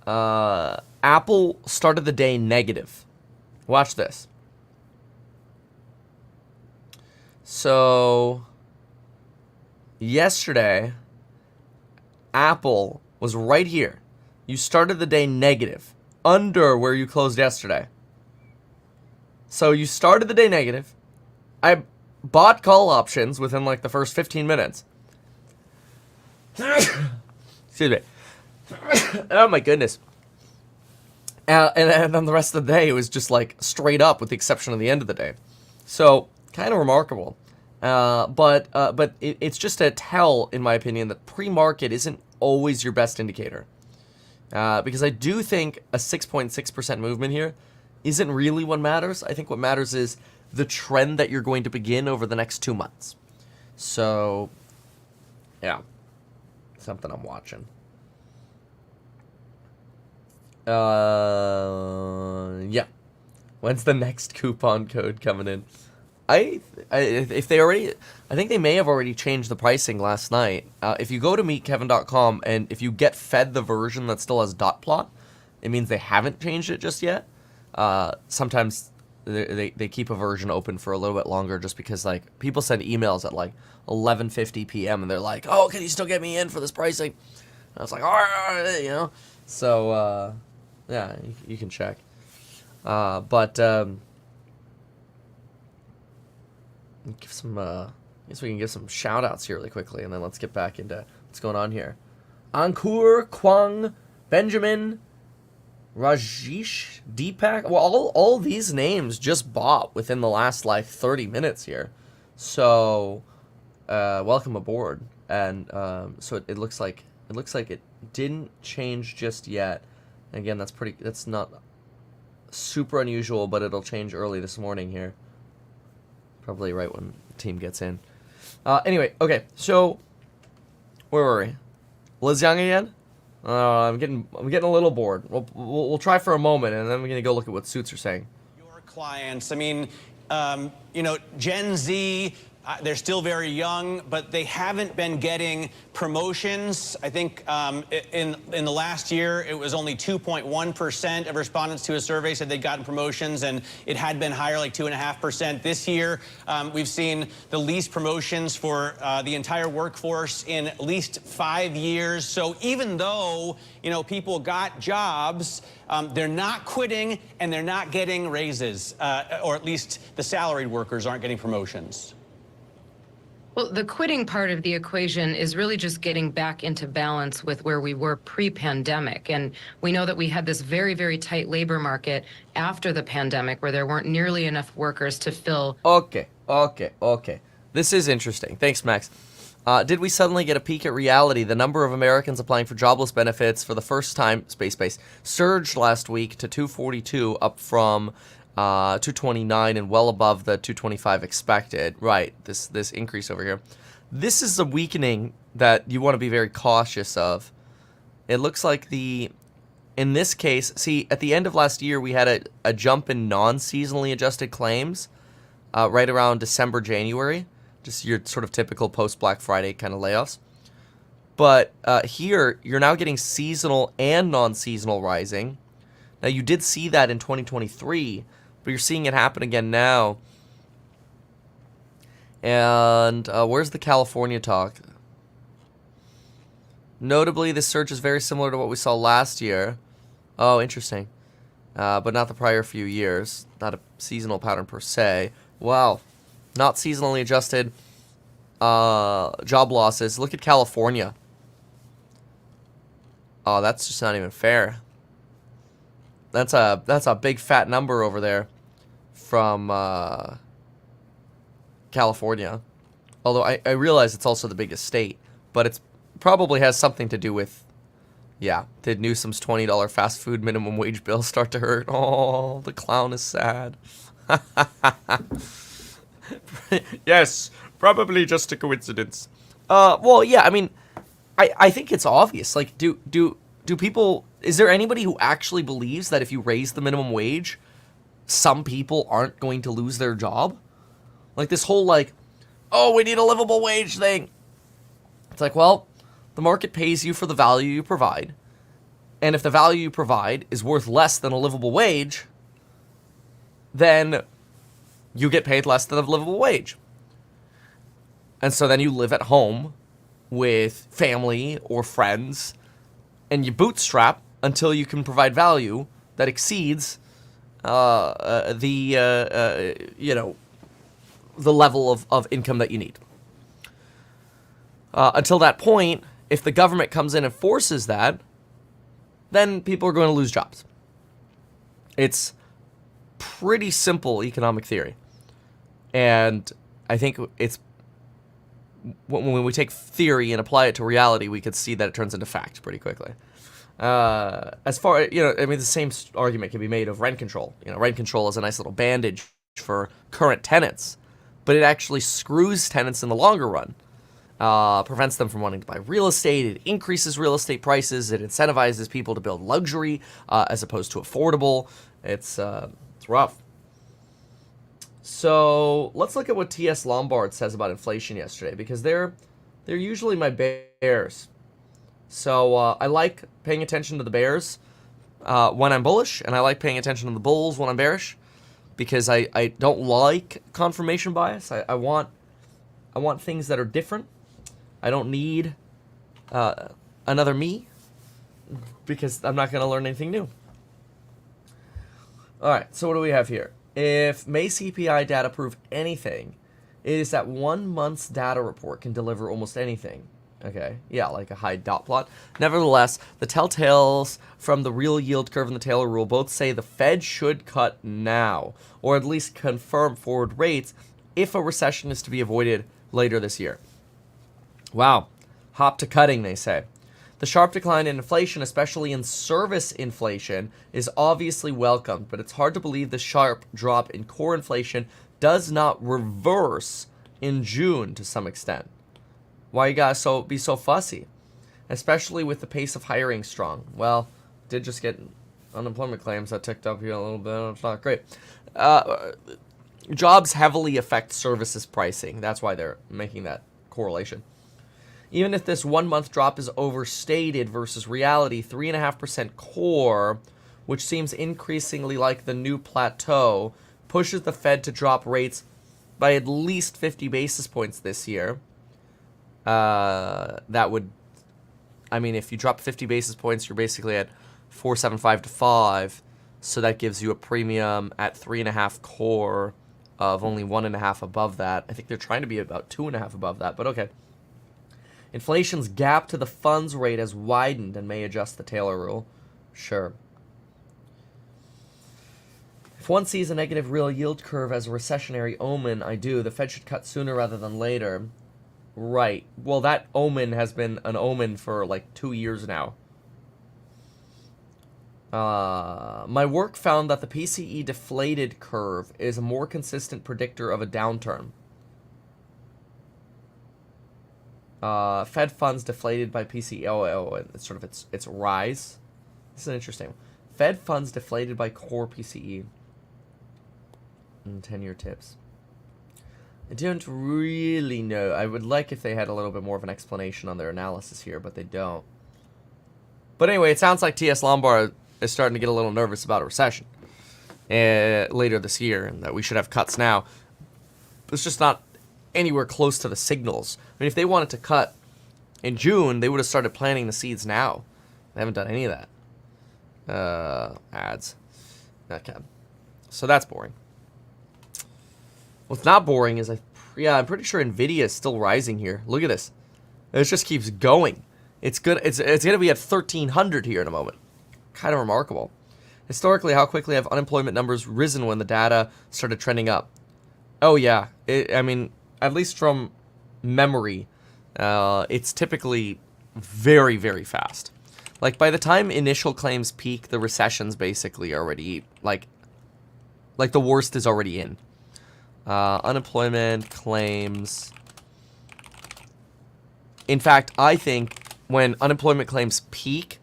Apple started the day negative. Watch this. So, yesterday, Apple was right here. You started the day negative, under where you closed yesterday. So you started the day negative. I bought call options within like the first 15 minutes. Excuse me. Oh my goodness. And then the rest of the day, it was just like straight up with the exception of the end of the day. So kind of remarkable. But it's just a tell, in my opinion, that pre-market isn't always your best indicator. Because I do think a 6.6% movement here isn't really what matters. I think what matters is the trend that you're going to begin over the next 2 months. So, yeah. Something I'm watching. Yeah. When's the next coupon code coming in? If they already, I think they may have already changed the pricing last night. If you go to meetkevin.com and if you get fed the version that still has dot plot, it means they haven't changed it just yet. Sometimes they keep a version open for a little bit longer just because like people send emails at like 11:50 p.m. and they're like, "Oh, can you still get me in for this pricing?" And I was like, "All right," you know. So yeah, you can check. But give some. I guess we can give some shout outs here really quickly, and then let's get back into what's going on here. Ankur, Kwang, Benjamin, Rajesh, Deepak. Well, all these names just bought within the last like 30 minutes here. So, welcome aboard. And so it looks like it didn't change just yet. Again, that's not super unusual, but it'll change early this morning here. Probably right when the team gets in. Anyway, okay, so where were we? Liz Young again? I'm getting a little bored. We'll try for a moment, and then we're gonna go look at what suits are saying. Your clients, I mean, Gen Z. They're still very young, but they haven't been getting promotions. I think in the last year, it was only 2.1% of respondents to a survey said they'd gotten promotions, and it had been higher, like 2.5%. This year, we've seen the least promotions for the entire workforce in at least 5 years. So even though, people got jobs, they're not quitting and they're not getting raises, or at least the salaried workers aren't getting promotions. Well, the quitting part of the equation is really just getting back into balance with where we were pre-pandemic. And we know that we had this very, very tight labor market after the pandemic where there weren't nearly enough workers to fill. Okay. This is interesting. Thanks, Max. Did we suddenly get a peek at reality? The number of Americans applying for jobless benefits for the first time, space, surged last week to 242, up from 229 and well above the 225 expected. Right, this increase over here. This is a weakening that you want to be very cautious of. It looks like in this case, see, at the end of last year, we had a jump in non-seasonally adjusted claims right around December, January. Just your sort of typical post-Black Friday kind of layoffs. But here, you're now getting seasonal and non-seasonal rising. Now, you did see that in 2023, but you're seeing it happen again now. And where's the California talk? Notably, this surge is very similar to what we saw last year. Oh, interesting. But not the prior few years. Not a seasonal pattern per se. Wow. Not seasonally adjusted job losses. Look at California. Oh, that's just not even fair. That's a big fat number over there from California. Although I realize it's also the biggest state, but it's probably has something to do with, yeah, did Newsom's $20 fast food minimum wage bill start to hurt? Oh, the clown is sad. Yes, probably just a coincidence. Well, yeah, I mean, I think it's obvious. Like, do people, is there anybody who actually believes that if you raise the minimum wage, some people aren't going to lose their job? Like this whole like, oh, we need a livable wage thing. It's like, well, the market pays you for the value you provide. And if the value you provide is worth less than a livable wage, then you get paid less than a livable wage. And so then you live at home with family or friends, and you bootstrap until you can provide value that exceeds the level of income that you need. Until that point, if the government comes in and forces that, then people are going to lose jobs. It's pretty simple economic theory. And I think it's when we take theory and apply it to reality, we could see that it turns into fact pretty quickly. As far, the same argument can be made of rent control. Rent control is a nice little bandage for current tenants, but it actually screws tenants in the longer run. Prevents them from wanting to buy real estate. It increases real estate prices. It incentivizes people to build luxury as opposed to affordable. It's rough. So let's look at what T.S. Lombard says about inflation yesterday, because they're usually my bears. So I like paying attention to the bears when I'm bullish, and I like paying attention to the bulls when I'm bearish, because I don't like confirmation bias. I want things that are different. I don't need another me, because I'm not going to learn anything new. All right, so what do we have here? If May CPI data prove anything, it is that 1 month's data report can deliver almost anything. Okay, yeah, like a high dot plot. Nevertheless, the telltales from the real yield curve and the Taylor rule both say the Fed should cut now, or at least confirm forward rates if a recession is to be avoided later this year. Wow, hop to cutting, they say. The sharp decline in inflation, especially in service inflation, is obviously welcomed, but it's hard to believe the sharp drop in core inflation does not reverse in June to some extent. Why you gotta be so fussy? Especially with the pace of hiring strong. Well, did just get unemployment claims that ticked up here a little bit. It's not great. Jobs heavily affect services pricing. That's why they're making that correlation. Even if this 1 month drop is overstated versus reality, 3.5% core, which seems increasingly like the new plateau, pushes the Fed to drop rates by at least 50 basis points this year. That would, if you drop 50 basis points, you're basically at 4.75 to 5. So that gives you a premium at 3.5 core of only 1.5 above that. I think they're trying to be about 2.5 above that, but okay. Inflation's gap to the funds rate has widened and may adjust the Taylor rule. Sure. If one sees a negative real yield curve as a recessionary omen, I do. The Fed should cut sooner rather than later. Right. Well, that omen has been an omen for like 2 years now. My work found that the PCE deflated curve is a more consistent predictor of a downturn. Fed funds deflated by PCE. It's sort of its rise. This is interesting. Fed funds deflated by core PCE. 10-year tips. I don't really know. I would like if they had a little bit more of an explanation on their analysis here, but they don't. But anyway, it sounds like T.S. Lombard is starting to get a little nervous about a recession later this year, and that we should have cuts now. But it's just not anywhere close to the signals. If they wanted to cut in June, they would have started planting the seeds now. They haven't done any of that. Ads. Okay. So that's boring. What's not boring is, I'm pretty sure Nvidia is still rising here. Look at this. It just keeps going. It's good. It's going to be at 1,300 here in a moment. Kind of remarkable. Historically, how quickly have unemployment numbers risen when the data started trending up? Oh, yeah. At least from memory, it's typically very, very fast. Like, by the time initial claims peak, the recession's basically already, like the worst is already in. Unemployment claims. In fact, I think when unemployment claims peak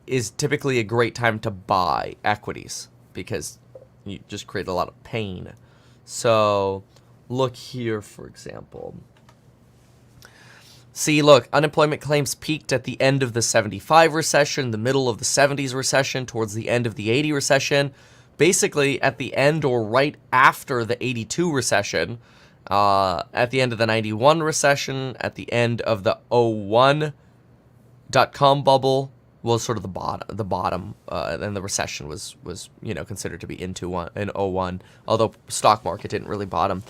is typically a great time to buy equities, because you just create a lot of pain. So look here, for example. See, look, unemployment claims peaked at the end of the 75 recession, the middle of the 70s recession, towards the end of the 80 recession, basically at the end or right after the 82 recession, at the end of the 91 recession, at the end of the 01 dot-com bubble was sort of the bottom, and the recession was considered to be in 01, although stock market didn't really bottom.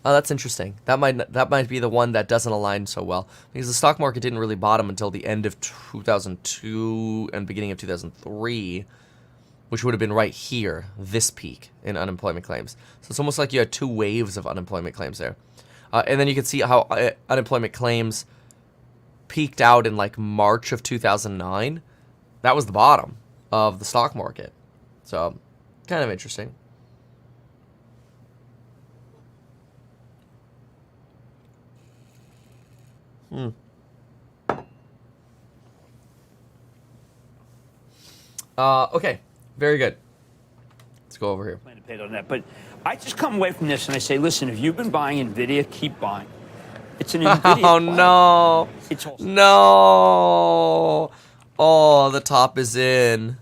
Oh, that's interesting. That might be the one that doesn't align so well, because the stock market didn't really bottom until the end of 2002 and beginning of 2003, which would have been right here, this peak in unemployment claims. So it's almost like you had two waves of unemployment claims there. And then you can see how unemployment claims peaked out in like March of 2009. That was the bottom of the stock market. So kind of interesting. Okay, very good. Let's go over here. Plan to pay on that, but I just come away from this and I say, listen, if you've been buying Nvidia, keep buying. It's an Nvidia. Oh no! It's also No! Oh, the top is in.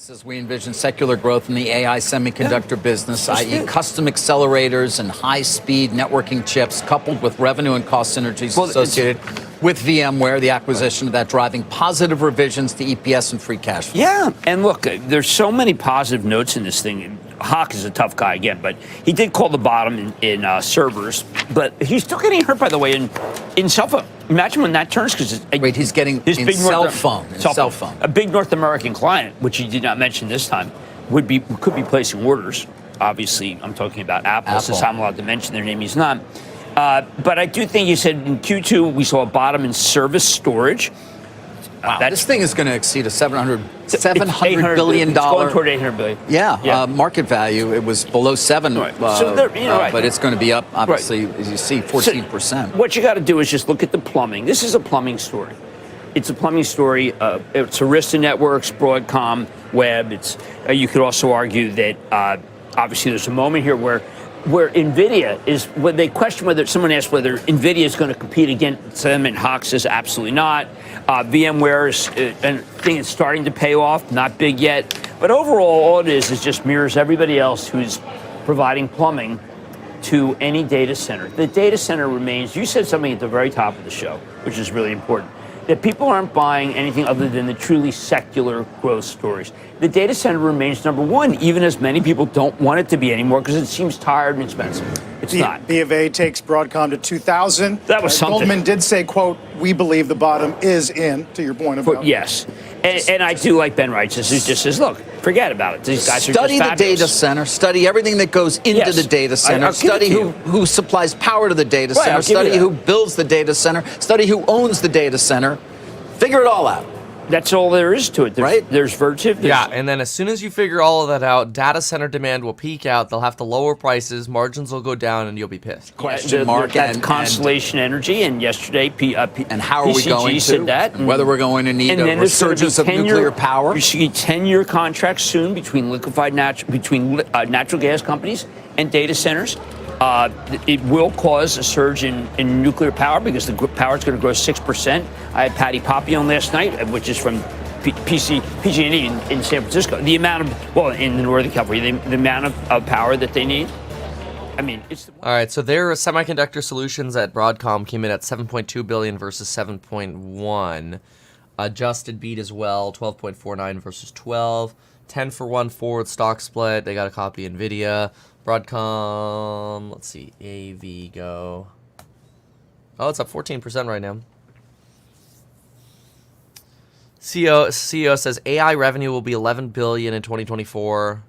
As we envision secular growth in the AI semiconductor business, i.e. custom accelerators and high-speed networking chips, coupled with revenue and cost synergies associated with VMware, the acquisition of that driving positive revisions to EPS and free cash flow. Yeah, and look, there's so many positive notes in this thing. Hawk is a tough guy again, but he did call the bottom in servers, but he's still getting hurt, by the way, in cell phone. Imagine when that turns, because wait, he's getting his big cell phone. A big North American client, which he did not mention this time, could be placing orders. Obviously, I'm talking about Apple. Since I'm allowed to mention their name, he's not. But I do think you said in Q2 we saw a bottom in service storage. Wow, this thing is going to exceed a $700 billion. It's going toward $800 billion. Yeah. Market value, it was below 7, right. But it's going to be up, obviously, as you see, 14%. So what you got to do is just look at the plumbing. This is a plumbing story. It's a plumbing story. It's Arista Networks, Broadcom, Web. You could also argue that obviously there's a moment here where NVIDIA is, when they question whether, someone asked whether NVIDIA is going to compete against them, and Hawk says absolutely not. VMware is a thing that's starting to pay off, not big yet. But overall, all it is just mirrors everybody else who's providing plumbing to any data center. The data center remains, you said something at the very top of the show, which is really important, that people aren't buying anything other than the truly secular growth stories. The data center remains number one, even as many people don't want it to be anymore because it seems tired and expensive. It's not. B of A takes Broadcom to 2,000. That was something. Goldman did say, quote, we believe the bottom is in, to your point about. Yes. And I do like Ben Righteous, who just says, look, forget about it. These guys are just fabulous. Study the data center. Study everything that goes into the data center. Study who supplies power to the data center. Study who builds the data center. Study who owns the data center. Figure it all out. That's all there is to it. There's Vertiv. Yeah, and then as soon as you figure all of that out, data center demand will peak out. They'll have to lower prices. Margins will go down, and you'll be pissed. Question mark. That's Constellation Energy, and yesterday, and how are we going to? Said that, and whether we're going to need a resurgence of nuclear power. You see 10-year contracts soon between natural gas companies and data centers. It will cause a surge in nuclear power because the power is going to grow 6%. I had Patty Poppy on last night, which is from PG&E in San Francisco. The amount of, in the Northern California, the amount of power that they need. I mean, it's all right. So their semiconductor solutions at Broadcom came in at 7.2 billion versus 7.1. Adjusted beat as well, 12.49 versus 12. 10 for 1 forward stock split. They got a copy of NVIDIA. Broadcom, let's see, AV go. Oh, it's up 14% right now. CEO says AI revenue will be 11 billion in 2024.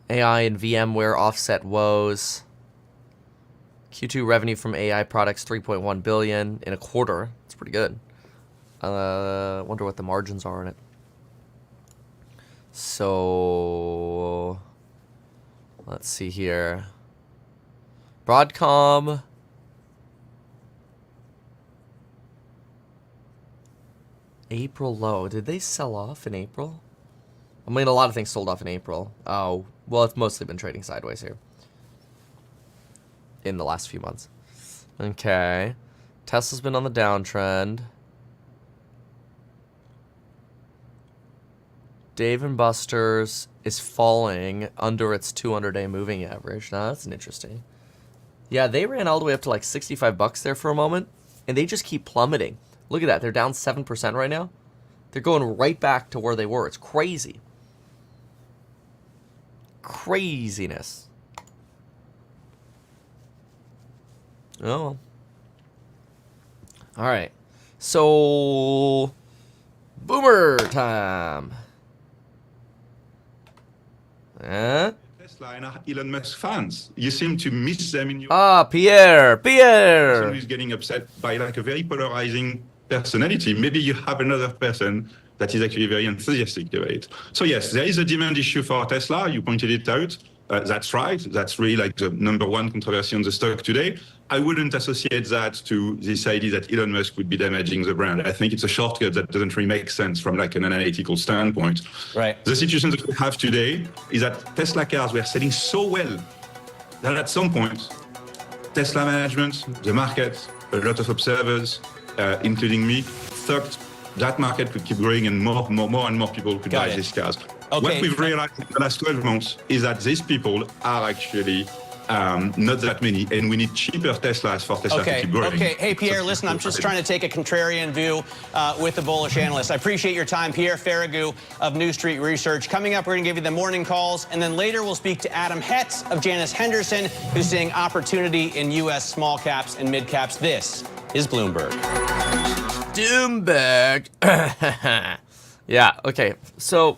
AI and VMware offset woes. Q2 revenue from AI products 3.1 billion in a quarter. It's pretty good. Wonder what the margins are in it. So let's see here. Broadcom. April low. Did they sell off in April? I mean, a lot of things sold off in April. Oh, well, it's mostly been trading sideways here in the last few months. Okay. Tesla's been on the downtrend. Dave & Buster's is falling under its 200-day moving average. Now, that's an interesting. Yeah, they ran all the way up to like 65 bucks there for a moment, and they just keep plummeting. Look at that. They're down 7% right now. They're going right back to where they were. It's crazy. Craziness. Oh. All right. So, boomer time. Tesla and Elon Musk fans. You seem to miss them in your. Pierre. Someone who's getting upset by like a very polarizing personality. Maybe you have another person that is actually very enthusiastic about it. So yes, there is a demand issue for Tesla. You pointed it out. That's right. That's really like the number one controversy on the stock today. I wouldn't associate that to this idea that Elon Musk would be damaging the brand. I think it's a shortcut that doesn't really make sense from like an analytical standpoint. Right. The situation that we have today is that Tesla cars were selling so well that at some point, Tesla management, the market, a lot of observers, including me, thought that market could keep growing and more and more people could buy these cars. Okay. What we've realized in the last 12 months is that these people are actually not that many, and we need cheaper Teslas for Tesla to keep growing. Okay. Hey, Pierre, listen, I'm just trying to take a contrarian view with the bullish analyst. I appreciate your time. Pierre Farragut of New Street Research. Coming up, we're going to give you the morning calls, and then later we'll speak to Adam Hetz of Janus Henderson, who's seeing opportunity in U.S. small caps and mid caps. This is Bloomberg. Bloomberg. Yeah, okay. So,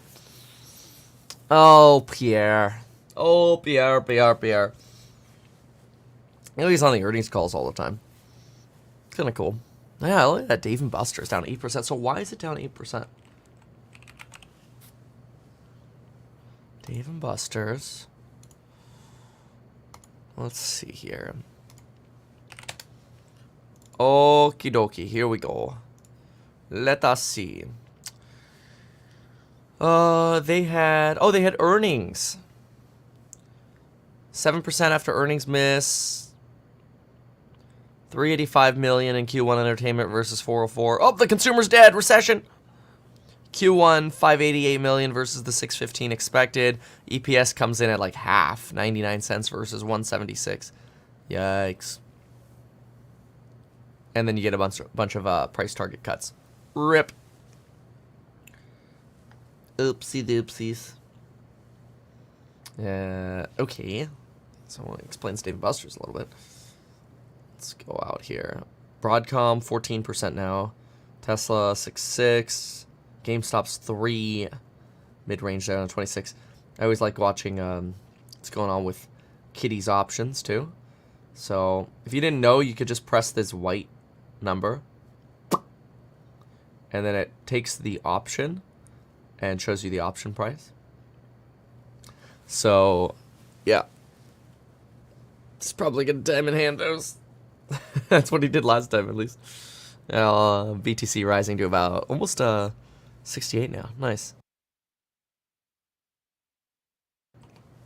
Pierre. Pierre. You know, he's on the earnings calls all the time. Kind of cool. Yeah, look at that. Dave & Buster's down 8%. So why is it down 8%? Dave & Buster's. Let's see here. Okie dokie. Here we go. Let us see. They had earnings. 7% after earnings miss. 385 million in Q1 entertainment versus 404. Oh, the consumer's dead. Recession. Q1 588 million versus the 615 expected. EPS comes in at like half, 99 cents versus 176. Yikes. And then you get a bunch of price target cuts. Rip. Oopsie doopsies. Okay. So it explains Dave & Buster's a little bit. Let's go out here. Broadcom, 14% now. Tesla, 6.6. GameStop's 3. Mid-range down to 26. I always like watching what's going on with Kitty's options, too. So, if you didn't know, you could just press this white number. And then it takes the option and shows you the option price. So, yeah. It's probably going to diamond hand those. That's what he did last time, at least. BTC rising to about almost 68 now. Nice.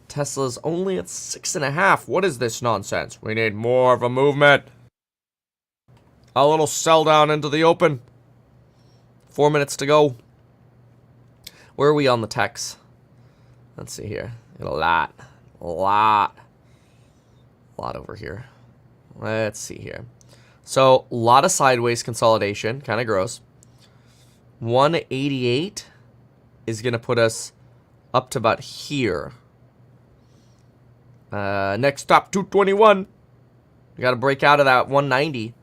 Tesla's only at 6.5. What is this nonsense? We need more of a movement. A little sell down into the open. 4 minutes to go. Where are we on the techs? Let's see here. Got a lot over here. Let's see here. So, a lot of sideways consolidation. Kind of gross. 188 is going to put us up to about here. Next stop, 221. We got to break out of that 190.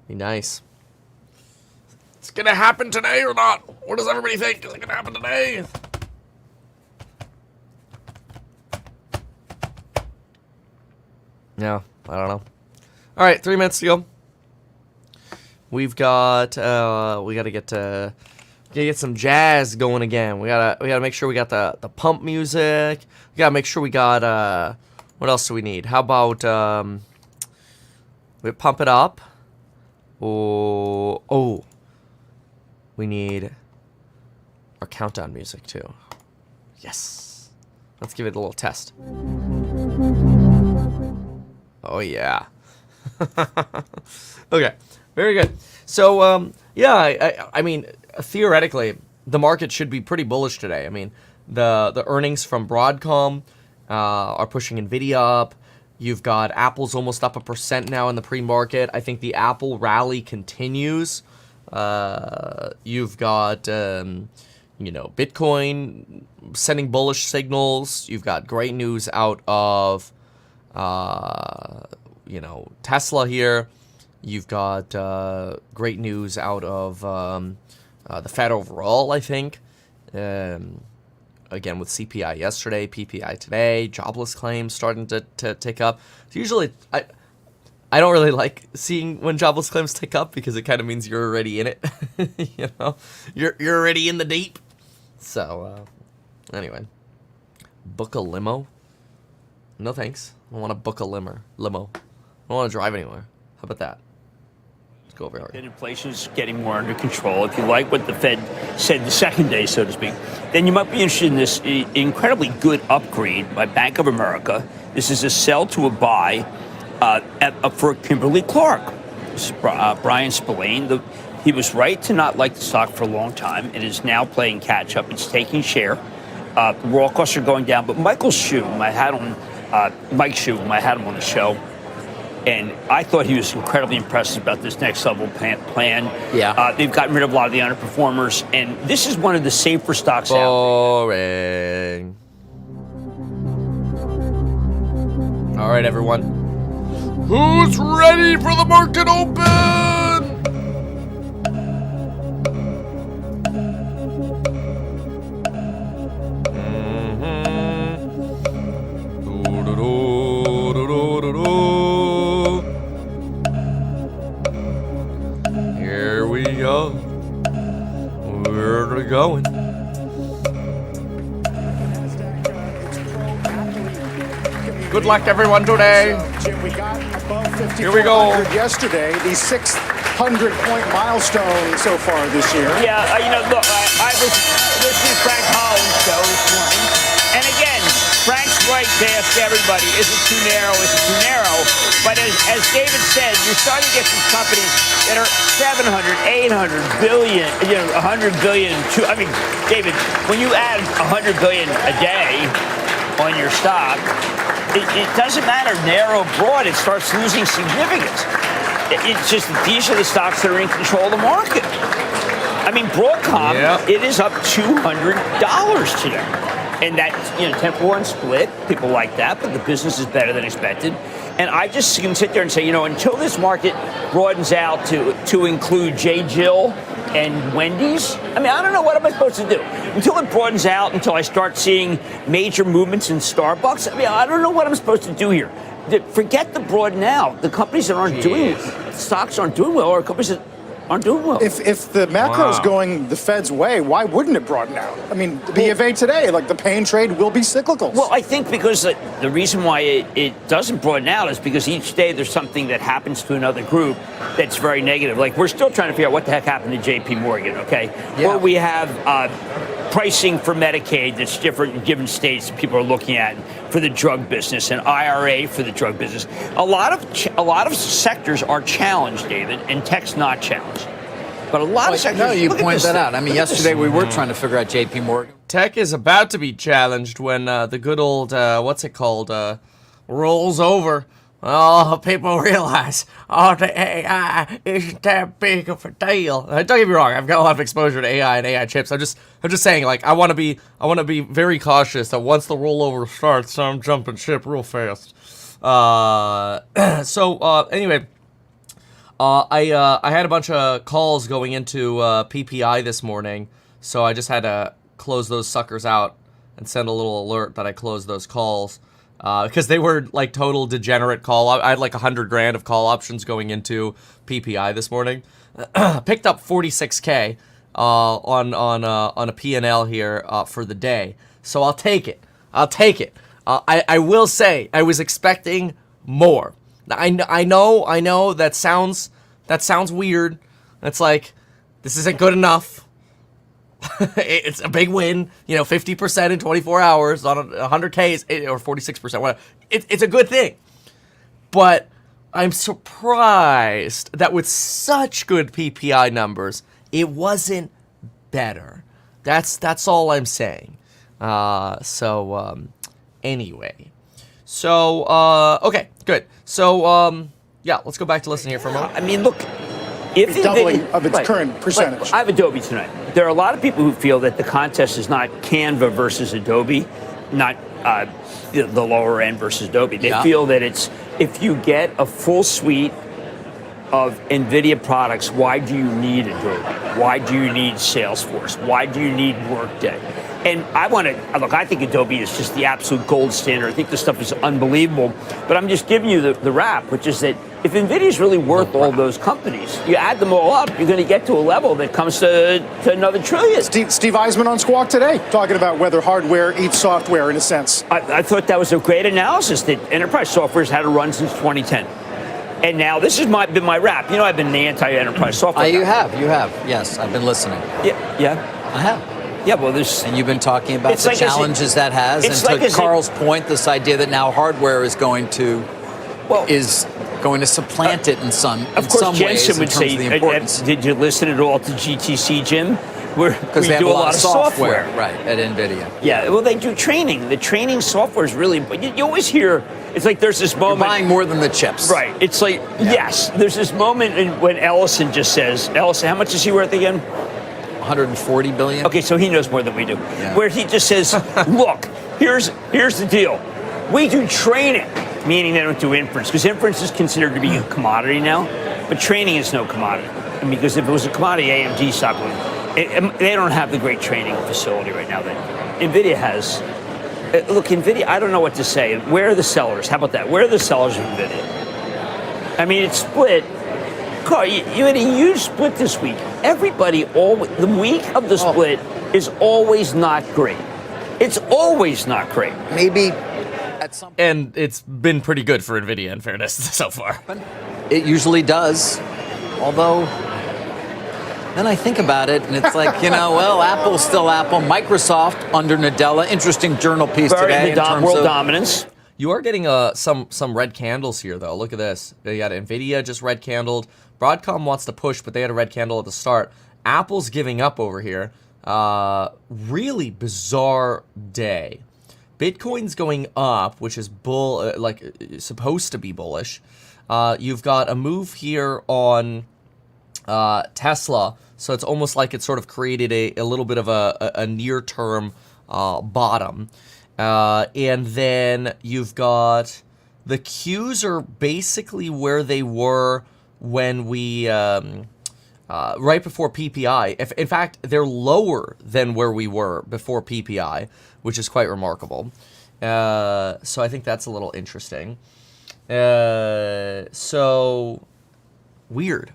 Be nice. It's going to happen today or not? What does everybody think? Is it going to happen today? Yeah, I don't know. All right, 3 minutes to go. We've got we got to get some jazz going again. We gotta make sure we got the pump music. We gotta make sure we got what else do we need? How about we pump it up? Oh, we need our countdown music too. Yes, let's give it a little test. Oh yeah. Okay, very good. So, yeah, I mean, theoretically, the market should be pretty bullish today. I mean, the earnings from Broadcom are pushing Nvidia up. You've got Apple's almost up 1% now in the pre-market. I think the Apple rally continues. You've got, Bitcoin sending bullish signals. You've got great news out of, Tesla here. You've got great news out of the Fed overall, I think. Again, with CPI yesterday, PPI today, jobless claims starting to tick up. So usually, I don't really like seeing when jobless claims tick up because it kind of means you're already in it. You're already in the deep. So, anyway, book a limo? No thanks. I don't want to book a limo. I don't want to drive anywhere. How about that? Let's go over here. And inflation is getting more under control. If you like what the Fed said the second day, so to speak, then you might be interested in this incredibly good upgrade by Bank of America. This is a sell to a buy for Kimberly-Clark. Brian Spillane, he was right to not like the stock for a long time. It is now playing catch up. It's taking share. Raw costs are going down. But Michael Shue, Mike Shue, I had him on the show. And I thought he was incredibly impressive about this next level plan. Yeah. They've gotten rid of a lot of the underperformers. And this is one of the safer stocks out. Boring. All right, everyone. Who's ready for the market open? Here we go. Where are we going? Good luck, everyone, today. Jim, we got above 5,400 Here we go. yesterday, the 600-point milestone so far this year. Yeah, look, I was listening to Frank Holland's show this morning. And again, Frank's right to ask everybody, is it too narrow? Is it too narrow? But as David said, you're starting to get these companies that are 700, 800 billion, 100 billion. David, when you add 100 billion a day on your stock, it doesn't matter narrow, broad. It starts losing significance. It's just that these are the stocks that are in control of the market. I mean, Broadcom, It is up $200 today. And that, 10-for-1 split, people like that, but the business is better than expected. And I just can sit there and say, until this market broadens out to include J. Jill and Wendy's, I don't know what am I supposed to do. Until it broadens out, until I start seeing major movements in Starbucks, I don't know what I'm supposed to do here. Forget the broaden out. The companies that aren't doing, stocks aren't doing well, or companies that aren't doing well. If the macro's going the Fed's way, why wouldn't it broaden out? The B of A today, the pay and trade will be cyclical. Well, I think because the reason why it doesn't broaden out is because each day there's something that happens to another group that's very negative. Like, we're still trying to figure out what the heck happened to J.P. Morgan, okay? Yeah. Or we have pricing for Medicaid that's different in given states that people are looking at for the drug business, and IRA for the drug business. A lot of sectors are challenged, David, and tech's not challenged. But a lot of sectors. No, you point that out. Yesterday we were trying to figure out J.P. Morgan. Tech is about to be challenged when the good old rolls over. Oh, people realize, the AI isn't that big of a deal. Don't get me wrong, I've got a lot of exposure to AI and AI chips. I'm just saying, I want to be very cautious that once the rollover starts, I'm jumping ship real fast. Anyway, I had a bunch of calls going into PPI this morning, so I just had to close those suckers out and send a little alert that I closed those calls. Because they were total degenerate call. I had $100,000 of call options going into PPI this morning. Picked up 46K on a P&L here for the day. So I'll take it. I will say I was expecting more. I know that sounds weird. It's like, this isn't good enough. It's a big win, 50% in 24 hours on 100K or 46%. Whatever. It's a good thing. But I'm surprised that with such good PPI numbers, it wasn't better. That's all I'm saying. Anyway. So, okay, good. So, yeah, let's go back to listening here for a moment. I mean, look, if doubling of its current percentage. I have Adobe tonight. There are a lot of people who feel that the contest is not Canva versus Adobe, not the lower end versus Adobe. They feel that it's if you get a full suite of NVIDIA products, why do you need Adobe? Why do you need Salesforce? Why do you need Workday? And I want to look. I think Adobe is just the absolute gold standard. I think this stuff is unbelievable. But I'm just giving you the wrap, which is that if NVIDIA is really worth all those companies, you add them all up, you're going to get to a level that comes to another trillion. Steve Eisman on Squawk today talking about whether hardware eats software in a sense. I thought that was a great analysis that enterprise software has had a run since 2010. And now this has been my wrap. You know, I've been the anti-enterprise software. You have. Yes, I've been listening. Yeah. I have. Yeah, well, there's... And you've been talking about the challenges that has. And to Carl's point, this idea that now hardware is going to supplant it in some ways Jensen would say, did you listen at all to GTC, Jim? Because they have do a lot of software. Right, at NVIDIA. Yeah, well, they do training. The training software is really... You always hear... It's like there's this moment... You're buying more than the chips. Right. It's like, yes, there's this moment when Ellison just says... Ellison, how much is he worth again? 140 billion. Okay, so he knows more than we do. Yeah. Where he just says, look, here's the deal. We do training, meaning they don't do inference, because inference is considered to be a commodity now, but training is no commodity. I mean, because if it was a commodity, AMD stock would. They don't have the great training facility right now that NVIDIA has. Look, NVIDIA, I don't know what to say. Where are the sellers? How about that? Where are the sellers of NVIDIA? I mean, it's split. Carl, you had a huge split this week. Everybody, the week of the split is always not great. It's always not great. Maybe at some... And it's been pretty good for NVIDIA, in fairness, so far. It usually does. Although, then I think about it, and it's like, Apple's still Apple. Microsoft under Nadella. Interesting journal piece today in terms world of dominance. You are getting some red candles here, though. Look at this. They got NVIDIA just red candled. Broadcom wants to push, but they had a red candle at the start. Apple's giving up over here. Really bizarre day. Bitcoin's going up, which is supposed to be bullish. You've got a move here on Tesla, so it's almost like it sort of created a little bit of a near-term bottom. And then you've got the Qs are basically where they were when we right before PPI. In fact, they're lower than where we were before PPI, which is quite remarkable. So I think that's a little interesting. So weird.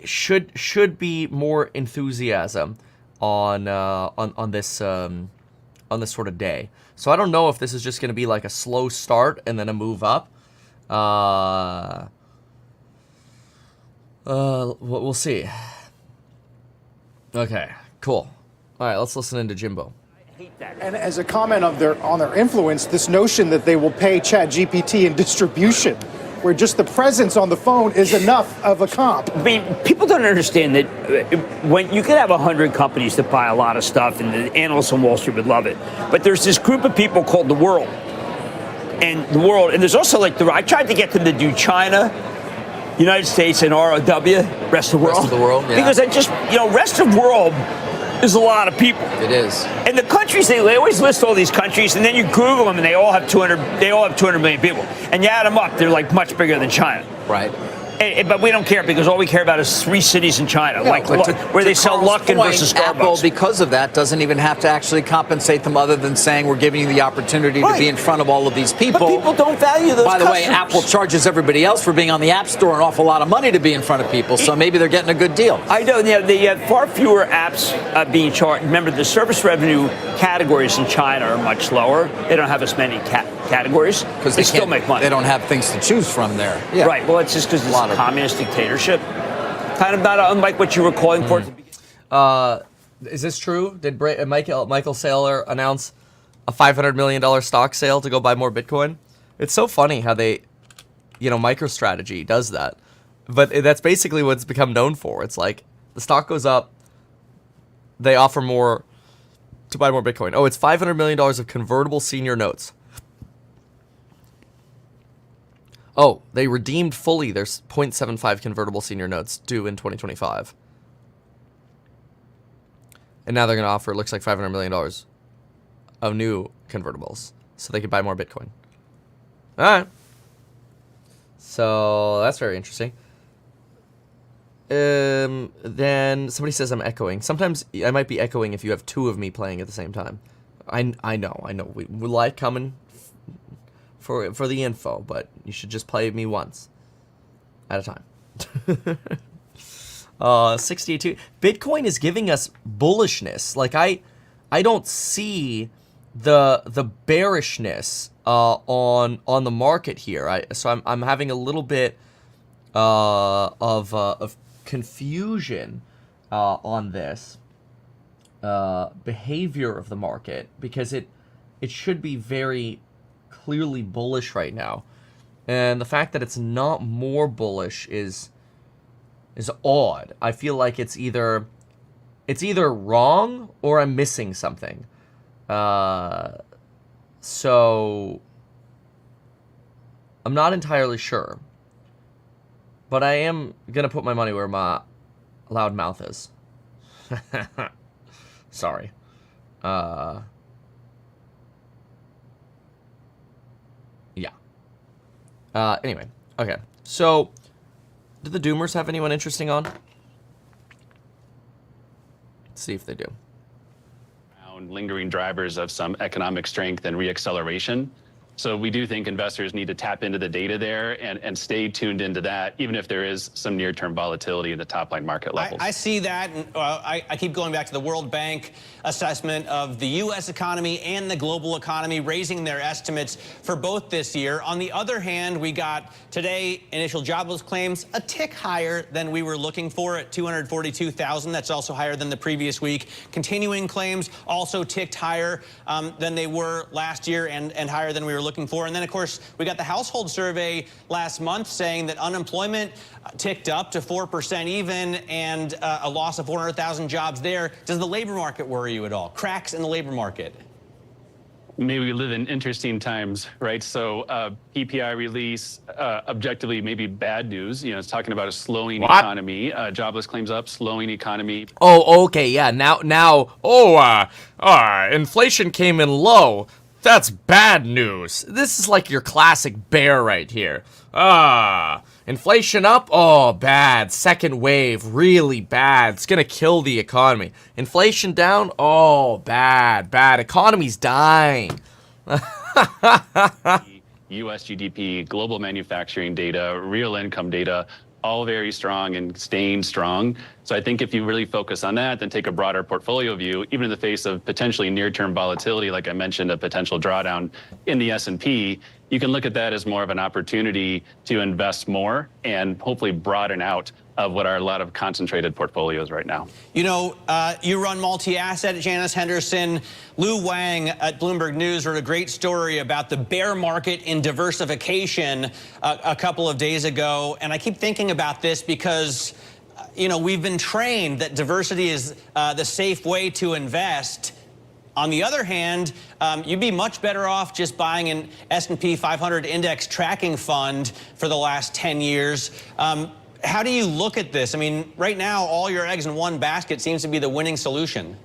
Should be more enthusiasm on this sort of day. So I don't know if this is just going to be like a slow start and then a move up. We'll see. Okay, cool. All right, let's listen into Jimbo. And as a comment on their influence, this notion that they will pay ChatGPT in distribution, where just the presence on the phone is enough of a comp. I mean, people don't understand that when you could have 100 companies that buy a lot of stuff, and the analysts on Wall Street would love it, but there's this group of people called the world. And there's also I tried to get them to do China, United States, and ROW, rest of the world. Rest of the world, yeah. Because rest of the world is a lot of people. It is. And the countries, they always list all these countries, and then you Google them, and they all have 200 million people. And you add them up, they're like much bigger than China. Right. But we don't care, because all we care about is 3 cities in China, where they sell Luckin versus Starbucks. Apple, because of that, doesn't even have to actually compensate them other than saying we're giving you the opportunity to be in front of all of these people. But people don't value those By the way, customers. Apple charges everybody else for being on the App Store an awful lot of money to be in front of people, so maybe they're getting a good deal. I know. They have far fewer apps being charged. Remember, the service revenue categories in China are much lower. They don't have as many categories. Because they still make money. They don't have things to choose from there. Yeah. Right. Well, it's just because it's a communist dictatorship. Kind of not unlike what you were calling for. Is this true? Did Michael Saylor announce a $500 million stock sale to go buy more Bitcoin? It's so funny how they, MicroStrategy does that. But that's basically what it's become known for. It's like the stock goes up, they offer more to buy more Bitcoin. Oh, it's $500 million of convertible senior notes. Oh, they redeemed fully their 0.75 convertible senior notes due in 2025. And now they're going to offer, it looks like $500 million of new convertibles so they could buy more Bitcoin. All right. So that's very interesting. Then somebody says I'm echoing. Sometimes I might be echoing if you have two of me playing at the same time. I know. We like coming for the info, but you should just play me once at a time. 62. Bitcoin is giving us bullishness. Like I don't see the bearishness on the market here. So I'm having a little bit of confusion on this behavior of the market, because it should be very clearly bullish right now, and the fact that it's not more bullish is odd. I feel like it's either wrong or I'm missing something. So I'm not entirely sure, but I am gonna put my money where my loud mouth is. Sorry. Yeah. Anyway, okay. So, do the Doomers have anyone interesting on? Let's see if they do. Lingering drivers of some economic strength and reacceleration. So we do think investors need to tap into the data there and stay tuned into that, even if there is some near-term volatility in the top-line market levels. I see that, and I keep going back to the World Bank assessment of the U.S. economy and the global economy, raising their estimates for both this year. On the other hand, we got today initial jobless claims a tick higher than we were looking for at 242,000. That's also higher than the previous week. Continuing claims also ticked higher than they were last year and higher than we were looking for. And then, of course, we got the household survey last month saying that unemployment ticked up to 4% even, and a loss of 400,000 jobs there. Does the labor market worry you at all? Cracks in the labor market? Maybe we live in interesting times, right? So PPI release, objectively, maybe bad news. It's talking about a slowing economy. Jobless claims up, slowing economy. Oh, okay, yeah. Inflation came in low. That's bad news. This is like your classic bear right here. Inflation up? Oh, bad. Second wave, really bad. It's gonna kill the economy. Inflation down? Oh, bad. Economy's dying. US GDP, global manufacturing data, real income data, all very strong and staying strong. So I think if you really focus on that, then take a broader portfolio view, even in the face of potentially near-term volatility, like I mentioned, a potential drawdown in the S&P, you can look at that as more of an opportunity to invest more and hopefully broaden out of what are a lot of concentrated portfolios right now. You run multi-asset at Janus Henderson. Lou Wang at Bloomberg News wrote a great story about the bear market in diversification a couple of days ago. And I keep thinking about this because, we've been trained that diversity is the safe way to invest. On the other hand, you'd be much better off just buying an S&P 500 index tracking fund for the last 10 years. How do you look at this? I mean, right now, all your eggs in one basket seems to be the winning solution.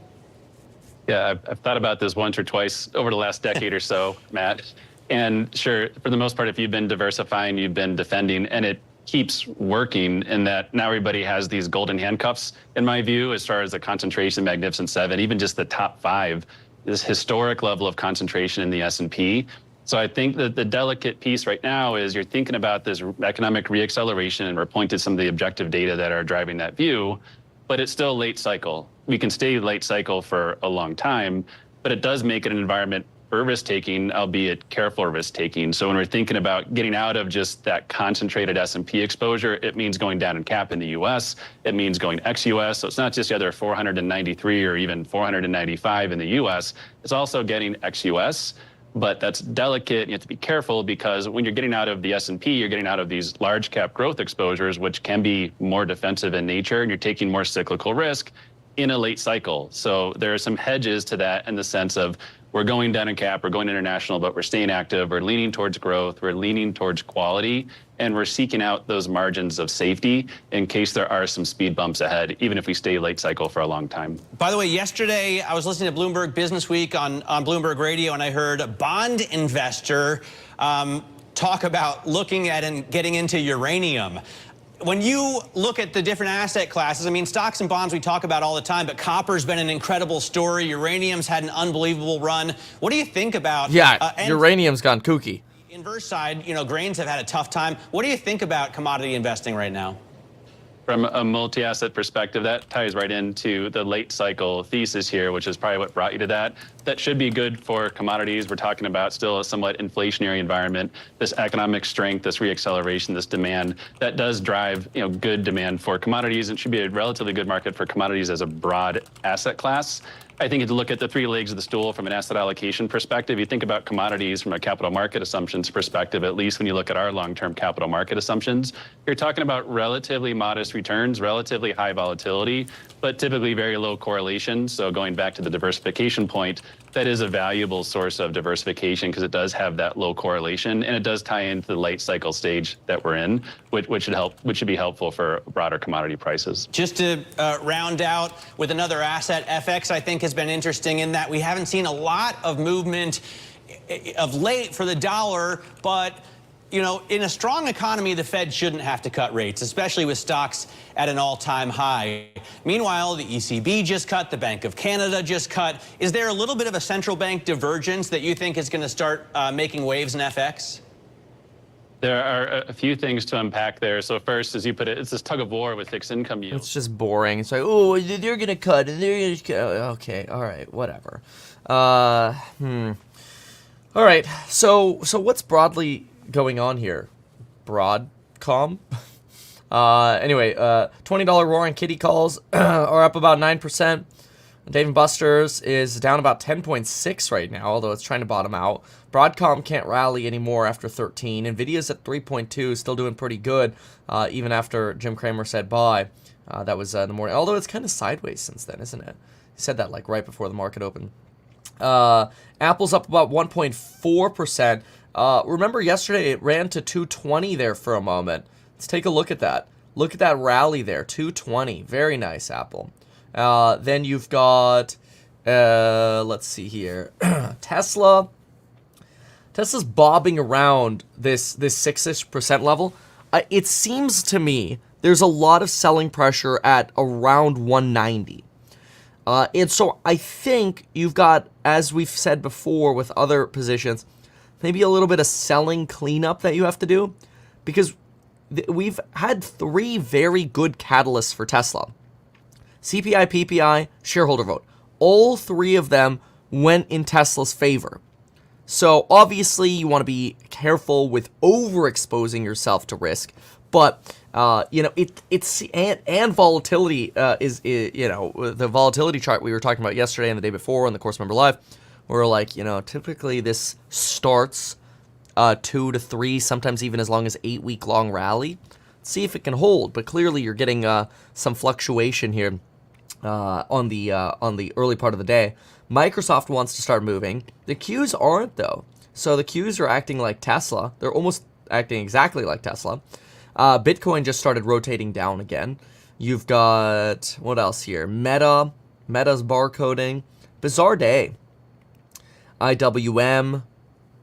Yeah, I've thought about this once or twice over the last decade or so, Matt. And sure, for the most part, if you've been diversifying, you've been defending, and it keeps working in that now everybody has these golden handcuffs, in my view, as far as the concentration, Magnificent Seven, even just the top five, this historic level of concentration in the S&P. So I think that the delicate piece right now is you're thinking about this economic reacceleration, and we're pointing to some of the objective data that are driving that view, but it's still late cycle. We can stay late cycle for a long time, but it does make it an environment for risk-taking, albeit careful risk-taking. So when we're thinking about getting out of just that concentrated S&P exposure, it means going down in cap in the US, it means going ex-US. So it's not just the other 493 or even 495 in the US, it's also getting ex-US. but that's delicate. You have to be careful because when you're getting out of the S&P, you're getting out of these large cap growth exposures, which can be more defensive in nature, and you're taking more cyclical risk in a late cycle. So there are some hedges to that in the sense of we're going down in cap, we're going international, but we're staying active, we're leaning towards growth, we're leaning towards quality, and we're seeking out those margins of safety in case there are some speed bumps ahead, even if we stay late cycle for a long time. By the way, yesterday I was listening to Bloomberg Business Week on Bloomberg Radio, and I heard a bond investor talk about looking at and getting into uranium. When you look at the different asset classes, I mean, stocks and bonds we talk about all the time, but copper's been an incredible story. Uranium's had an unbelievable run. What do you think about... uranium's gone kooky. Inverse side, grains have had a tough time. What do you think about commodity investing right now? From a multi-asset perspective, that ties right into the late cycle thesis here, which is probably what brought you to that. That should be good for commodities. We're talking about still a somewhat inflationary environment, this economic strength, this reacceleration, this demand that does drive good demand for commodities. It should be a relatively good market for commodities as a broad asset class. I think if you look at the three legs of the stool from an asset allocation perspective, you think about commodities from a capital market assumptions perspective, at least when you look at our long-term capital market assumptions, you're talking about relatively modest returns, relatively high volatility, but typically very low correlation. So going back to the diversification point, that is a valuable source of diversification because it does have that low correlation and it does tie into the late cycle stage that we're in, which should be helpful for broader commodity prices. Just to round out with another asset, FX I think has been interesting in that we haven't seen a lot of movement of late for the dollar, but in a strong economy, the Fed shouldn't have to cut rates, especially with stocks at an all-time high. Meanwhile, the ECB just cut, the Bank of Canada just cut. Is there a little bit of a central bank divergence that you think is going to start making waves in FX? There are a few things to unpack there. So first, as you put it, it's this tug of war with fixed income yields. It's just boring. It's like, oh, they're going to cut, and they're going to cut. Okay, all right, whatever. All right, so what's broadly going on here? Broadcom? Anyway, $20 Roaring Kitty calls are up about 9%. Dave & Buster's is down about 10.6 right now, although it's trying to bottom out. Broadcom can't rally anymore after 13. Nvidia's at 3.2, still doing pretty good, even after Jim Cramer said bye. That was in the morning, although it's kind of sideways since then, isn't it? He said that like right before the market opened. Apple's up about 1.4%. Remember yesterday it ran to 220 there for a moment. Let's take a look at that. Look at that rally there, 220. Very nice, Apple. Then you've got, let's see here, Tesla. Tesla's bobbing around this 6-ish% level. It seems to me there's a lot of selling pressure at around 190. And so I think you've got, as we've said before with other positions, maybe a little bit of selling cleanup that you have to do, because we've had three very good catalysts for Tesla. CPI, PPI, shareholder vote. All three of them went in Tesla's favor. So obviously you want to be careful with overexposing yourself to risk, but it's volatility is the volatility chart we were talking about yesterday and the day before on the Course Member Live. We're like, typically this starts 2 to 3, sometimes even as long as 8-week long rally. See if it can hold, but clearly you're getting some fluctuation here on the early part of the day. Microsoft wants to start moving. The Qs aren't though. So the Qs are acting like Tesla. They're almost acting exactly like Tesla. Bitcoin just started rotating down again. You've got, what else here? Meta's barcoding. Bizarre day. IWM,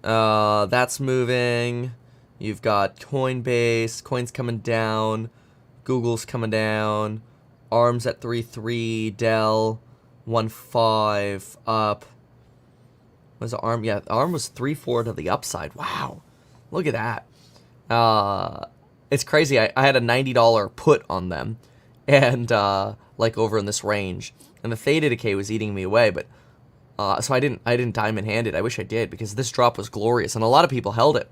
that's moving. You've got Coinbase, Coin's coming down. Google's coming down. ARM's at 3.3. Dell 1.5 up. Was it ARM? Yeah, ARM was 3.4 to the upside. Wow, look at that. It's crazy. I had a $90 put on them, and like over in this range, and the theta decay was eating me away. But so I didn't diamond hand it. I wish I did, because this drop was glorious, and a lot of people held it.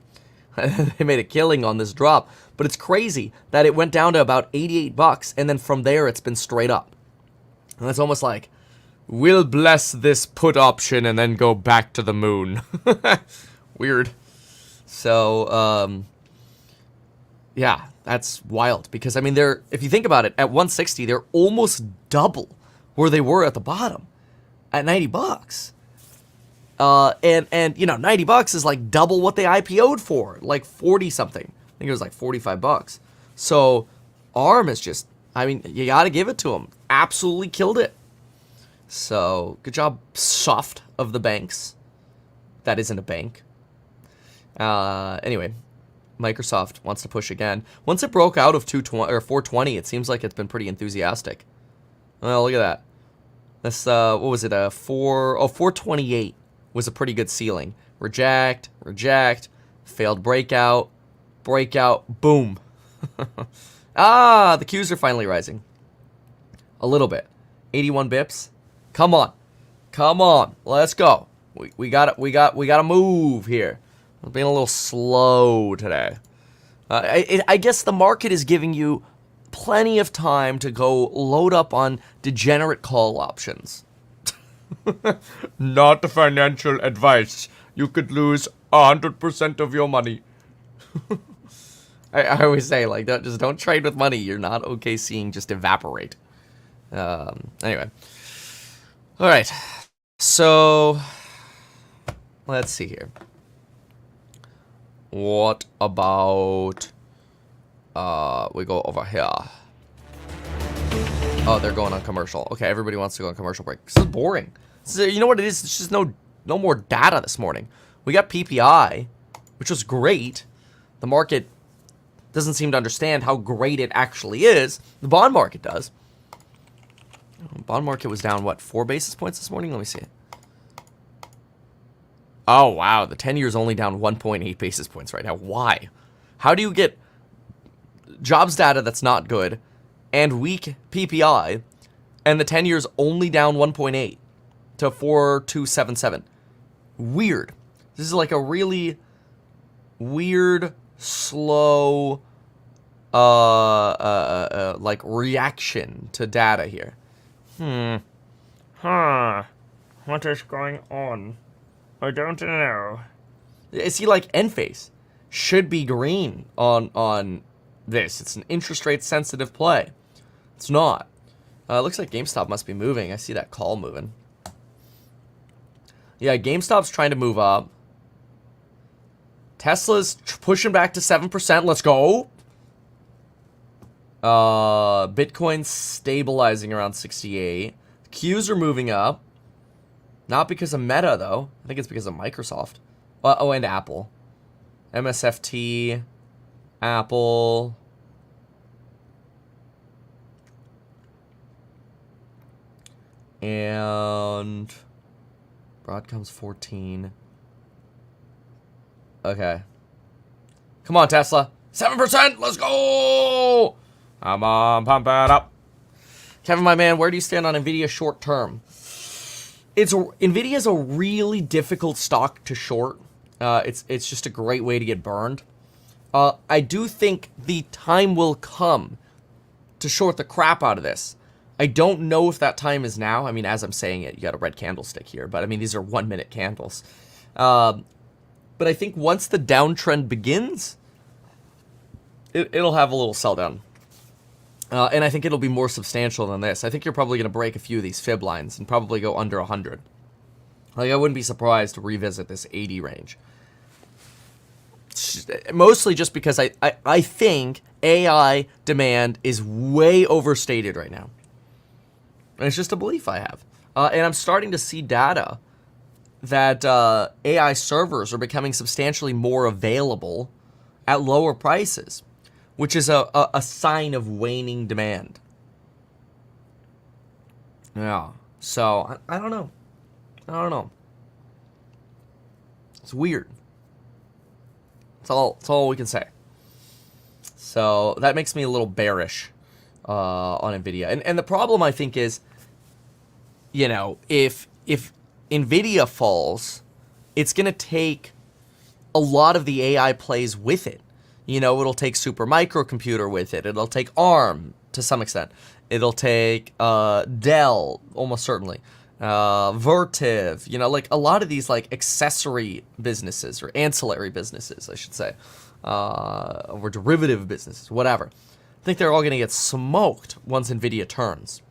They made a killing on this drop, but it's crazy that it went down to about $88, and then from there it's been straight up. And it's almost like We'll bless this put option and then go back to the moon. Weird. So, yeah, that's wild. Because, I mean, if you think about it, at 160, they're almost double where they were at the bottom. At $90. And you know, $90 is like double what they IPO'd for. Like 40 something. I think it was like $45. So, ARM is just, I mean, you gotta give it to them. Absolutely killed it. So, good job, soft of the banks. That isn't a bank. Anyway, Microsoft wants to push again. Once it broke out of 220 or 420, it seems like it's been pretty enthusiastic. Well, look at that. That's what was it? 428 was a pretty good ceiling. Reject, failed breakout, boom. The Qs are finally rising. A little bit. 81 bips. Come on. Let's go. We got to move here. I'm being a little slow today. I guess the market is giving you plenty of time to go load up on degenerate call options. Not financial advice. You could lose 100% of your money. I always say, like, just don't trade with money. You're not okay seeing just evaporate. Anyway. All right. So, let's see here. What about... we go over here. Oh, they're going on commercial. Okay, everybody wants to go on commercial break. This is boring. You know what it is? It's just no more data this morning. We got PPI, which was great. The market doesn't seem to understand how great it actually is. The bond market does. The bond market was down, what, 4 basis points this morning? Let me see it. Oh, wow. The 10-year's only down 1.8 basis points right now. Why? How do you get jobs data that's not good and weak PPI and the 10-year's only down 1.8 to 4.277? Weird. This is like a really weird, slow, like reaction to data here. What is going on? I don't know. See, like Enphase should be green on this. It's an interest rate sensitive play. It's not. Looks like GameStop must be moving. I see that call moving. Yeah, GameStop's trying to move up. Tesla's pushing back to 7%. Let's go. Bitcoin's stabilizing around 68. Qs are moving up. Not because of Meta, though. I think it's because of Microsoft. Oh, and Apple. MSFT, Apple. And Broadcom's 14. Okay. Come on, Tesla. 7%. Let's go. Come on, pump it up. Kevin, my man, where do you stand on NVIDIA short term? NVIDIA's a really difficult stock to short. It's just a great way to get burned. I do think the time will come to short the crap out of this. I don't know if that time is now. I mean, as I'm saying it, you got a red candlestick here, but I mean, these are 1-minute candles. But I think once the downtrend begins, it'll have a little sell down. And I think it'll be more substantial than this. I think you're probably going to break a few of these fib lines and probably go under 100. Like, I wouldn't be surprised to revisit this 80 range. Mostly just because I think AI demand is way overstated right now. And it's just a belief I have. And I'm starting to see data that AI servers are becoming substantially more available at lower prices, which is a sign of waning demand. Yeah. So, I don't know. It's weird. That's all we can say. So, that makes me a little bearish on NVIDIA. And the problem, I think, is, you know, if NVIDIA falls, it's going to take a lot of the AI plays with it. You know, it'll take Super Microcomputer with it. It'll take ARM to some extent. It'll take Dell, almost certainly. Vertiv, you know, like a lot of these like accessory businesses or ancillary businesses, I should say, or derivative businesses, whatever. I think they're all going to get smoked once Nvidia turns.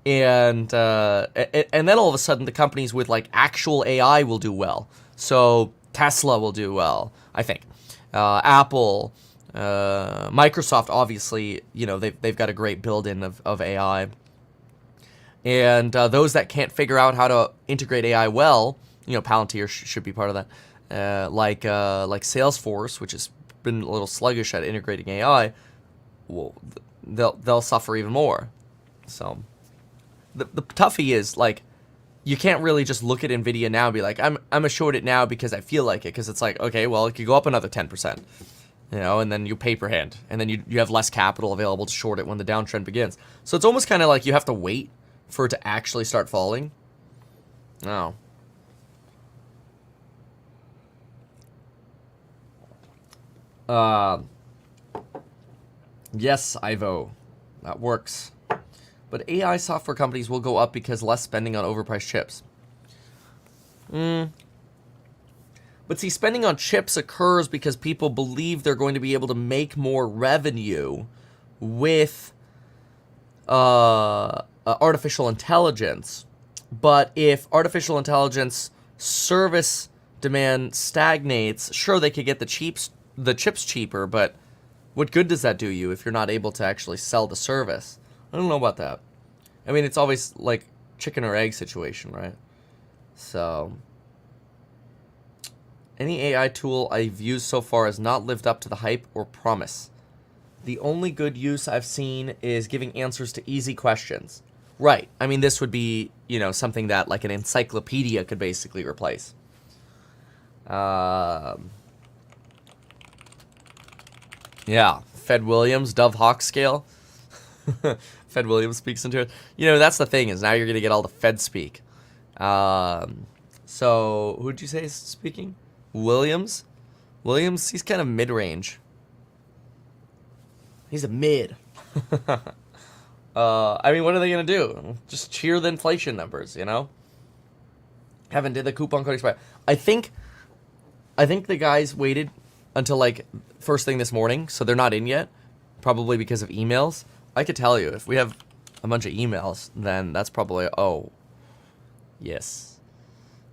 And then all of a sudden the companies with like actual AI will do well. So Tesla will do well, I think. Apple, Microsoft, obviously, you know, they've got a great build-in of AI. And those that can't figure out how to integrate AI well, you know, Palantir should be part of that. Like Salesforce, which has been a little sluggish at integrating AI, well, they'll suffer even more. So the toughie is like, you can't really just look at Nvidia now and be like, I'm gonna short it now because I feel like it, because it's like, okay, well, it could go up another 10%, you know, and then you paper hand, and then you have less capital available to short it when the downtrend begins. So it's almost kind of like you have to wait for it to actually start falling. Oh. Yes, Ivo, that works. But AI software companies will go up because less spending on overpriced chips. But see, spending on chips occurs because people believe they're going to be able to make more revenue with artificial intelligence. But if artificial intelligence service demand stagnates, sure, they could get the chips cheaper, but what good does that do you if you're not able to actually sell the service? I don't know about that. I mean, it's always like chicken or egg situation, right? So, any AI tool I've used so far has not lived up to the hype or promise. The only good use I've seen is giving answers to easy questions. Right. I mean, this would be, you know, something that like an encyclopedia could basically replace. Yeah. Fed Williams, Dove Hawk scale. Fed Williams speaks into it. You know, that's the thing, is now you're going to get all the Fed speak. So, who'd you say is speaking? Williams? Williams, he's kind of mid-range. He's a mid. I mean, what are they going to do? Just cheer the inflation numbers, you know? Haven't did the coupon code expire. I think the guys waited until, like, first thing this morning, so they're not in yet. Probably because of emails. I could tell you, if we have a bunch of emails, then that's probably, oh, yes.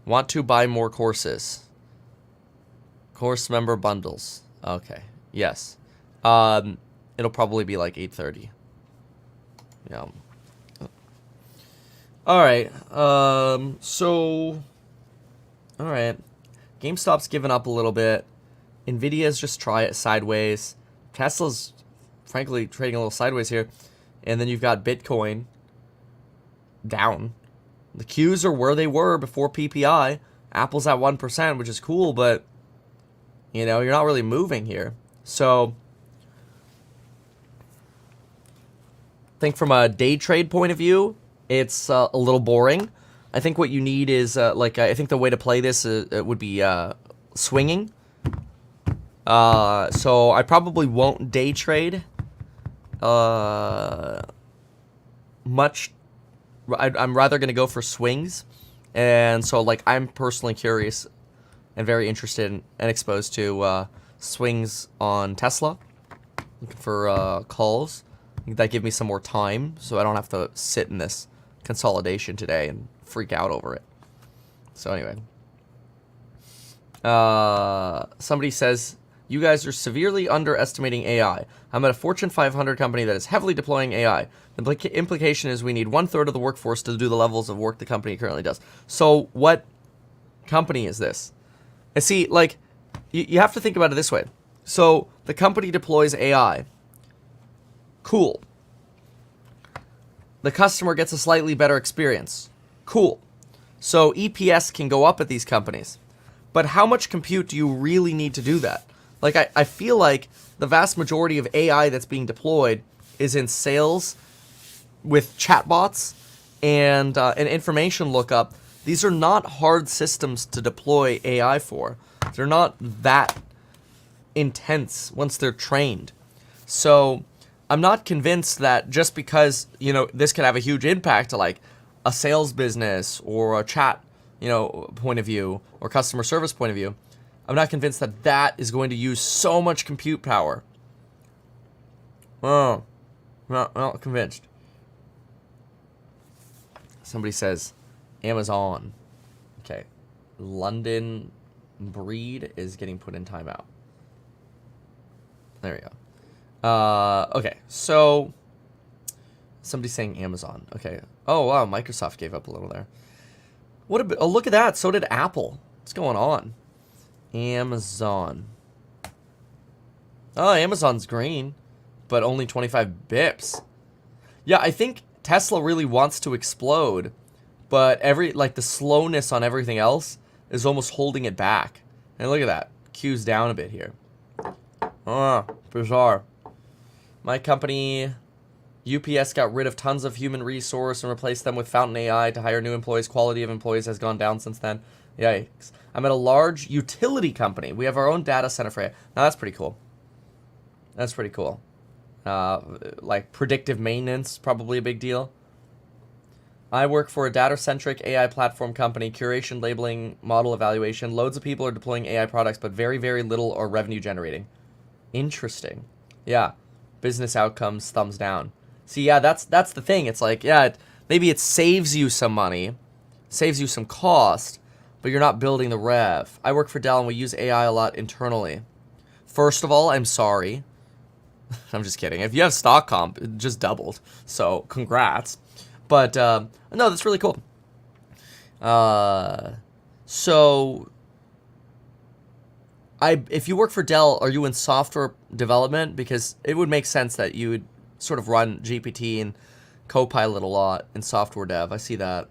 Want to buy more courses. Course member bundles. Okay, yes. It'll probably be like 8:30. Yeah. Alright, so, alright. GameStop's given up a little bit. Nvidia's just try it sideways. Tesla's frankly trading a little sideways here. And then you've got Bitcoin down. The Qs are where they were before PPI. Apple's at 1%, which is cool, but you know, you're not really moving here. So I think from a day trade point of view, it's a little boring. I think what you need is I think the way to play this would be swinging. So I probably won't day trade much. I'm rather going to go for swings. And so, like, I'm personally curious and very interested and exposed to swings on Tesla. Looking for calls that give me some more time so I don't have to sit in this consolidation today and freak out over it. So anyway. Somebody says, you guys are severely underestimating AI. I'm at a Fortune 500 company that is heavily deploying AI. The implication is we need 1/3 of the workforce to do the levels of work the company currently does. So what company is this? And see, like, you have to think about it this way. So the company deploys AI. Cool. The customer gets a slightly better experience. Cool. So EPS can go up at these companies. But how much compute do you really need to do that? Like, I feel like the vast majority of AI that's being deployed is in sales with chatbots and information lookup. These are not hard systems to deploy AI for. They're not that intense once they're trained. So I'm not convinced that just because, you know, this could have a huge impact to like a sales business or a chat, point of view or customer service point of view, I'm not convinced that that is going to use so much compute power. Oh, not convinced. Somebody says Amazon. Okay. London Breed is getting put in timeout. There we go. Okay, so somebody's saying Amazon. Okay. Oh, wow, Microsoft gave up a little there. Oh, look at that. So did Apple. What's going on? Amazon. Oh, Amazon's green, but only 25 bips. Yeah, I think Tesla really wants to explode, but the slowness on everything else is almost holding it back. And look at that. Q's down a bit here. Bizarre. My company, UPS, got rid of tons of human resource and replaced them with Fountain AI to hire new employees. Quality of employees has gone down since then. Yikes. I'm at a large utility company. We have our own data center for AI. Now, that's pretty cool. That's pretty cool. Like predictive maintenance, probably a big deal. I work for a data-centric AI platform company, curation, labeling, model evaluation. Loads of people are deploying AI products, but very, very little are revenue generating. Interesting. Yeah. Business outcomes, thumbs down. See, yeah, that's the thing. It's like, yeah, maybe it saves you some money, saves you some cost, but you're not building the rev. I work for Dell, and we use AI a lot internally. First of all, I'm sorry. I'm just kidding. If you have stock comp, it just doubled. So, congrats. But, no, that's really cool. So, if you work for Dell, are you in software development? Because it would make sense that you would sort of run GPT and Copilot a lot in software dev. I see that.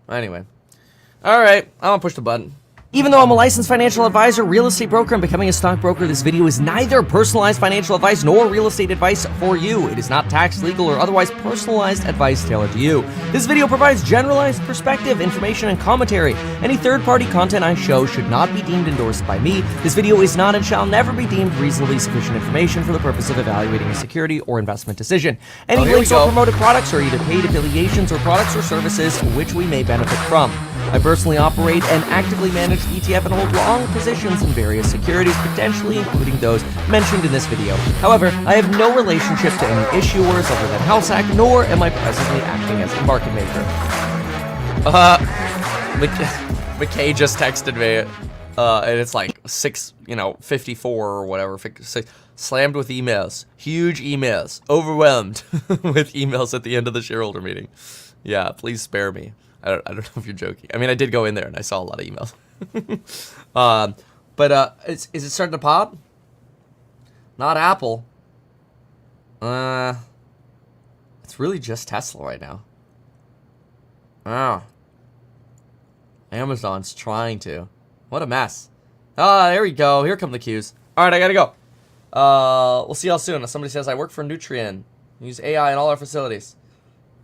Anyway. All right, I'm gonna push the button. Even though I'm a licensed financial advisor, real estate broker, and becoming a stockbroker, this video is neither personalized financial advice nor real estate advice for you. It is not tax, legal, or otherwise personalized advice tailored to you. This video provides generalized perspective, information, and commentary. Any third-party content I show should not be deemed endorsed by me. This video is not and shall never be deemed reasonably sufficient information for the purpose of evaluating a security or investment decision. Any links or promoted products are either paid affiliations or products or services which we may benefit from. I personally operate and actively manage ETF and hold long positions in various securities, potentially including those mentioned in this video. However, I have no relationship to any issuers other than HouseHack, nor am I presently acting as a market maker. McKay just texted me, and it's like 54 or whatever. Slammed with emails, huge emails, overwhelmed with emails at the end of the shareholder meeting. Yeah, please spare me. I don't know if you're joking. I mean, I did go in there and I saw a lot of emails. Is it starting to pop? Not Apple. It's really just Tesla right now. Wow. Amazon's trying to. What a mess. There we go. Here come the cues. All right, I gotta go. We'll see y'all soon. Somebody says, I work for Nutrien. Use AI in all our facilities.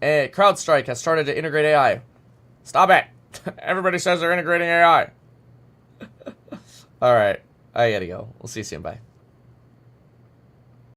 CrowdStrike has started to integrate AI. Stop it. Everybody says they're integrating AI. All right. I gotta go. We'll see you soon. Bye.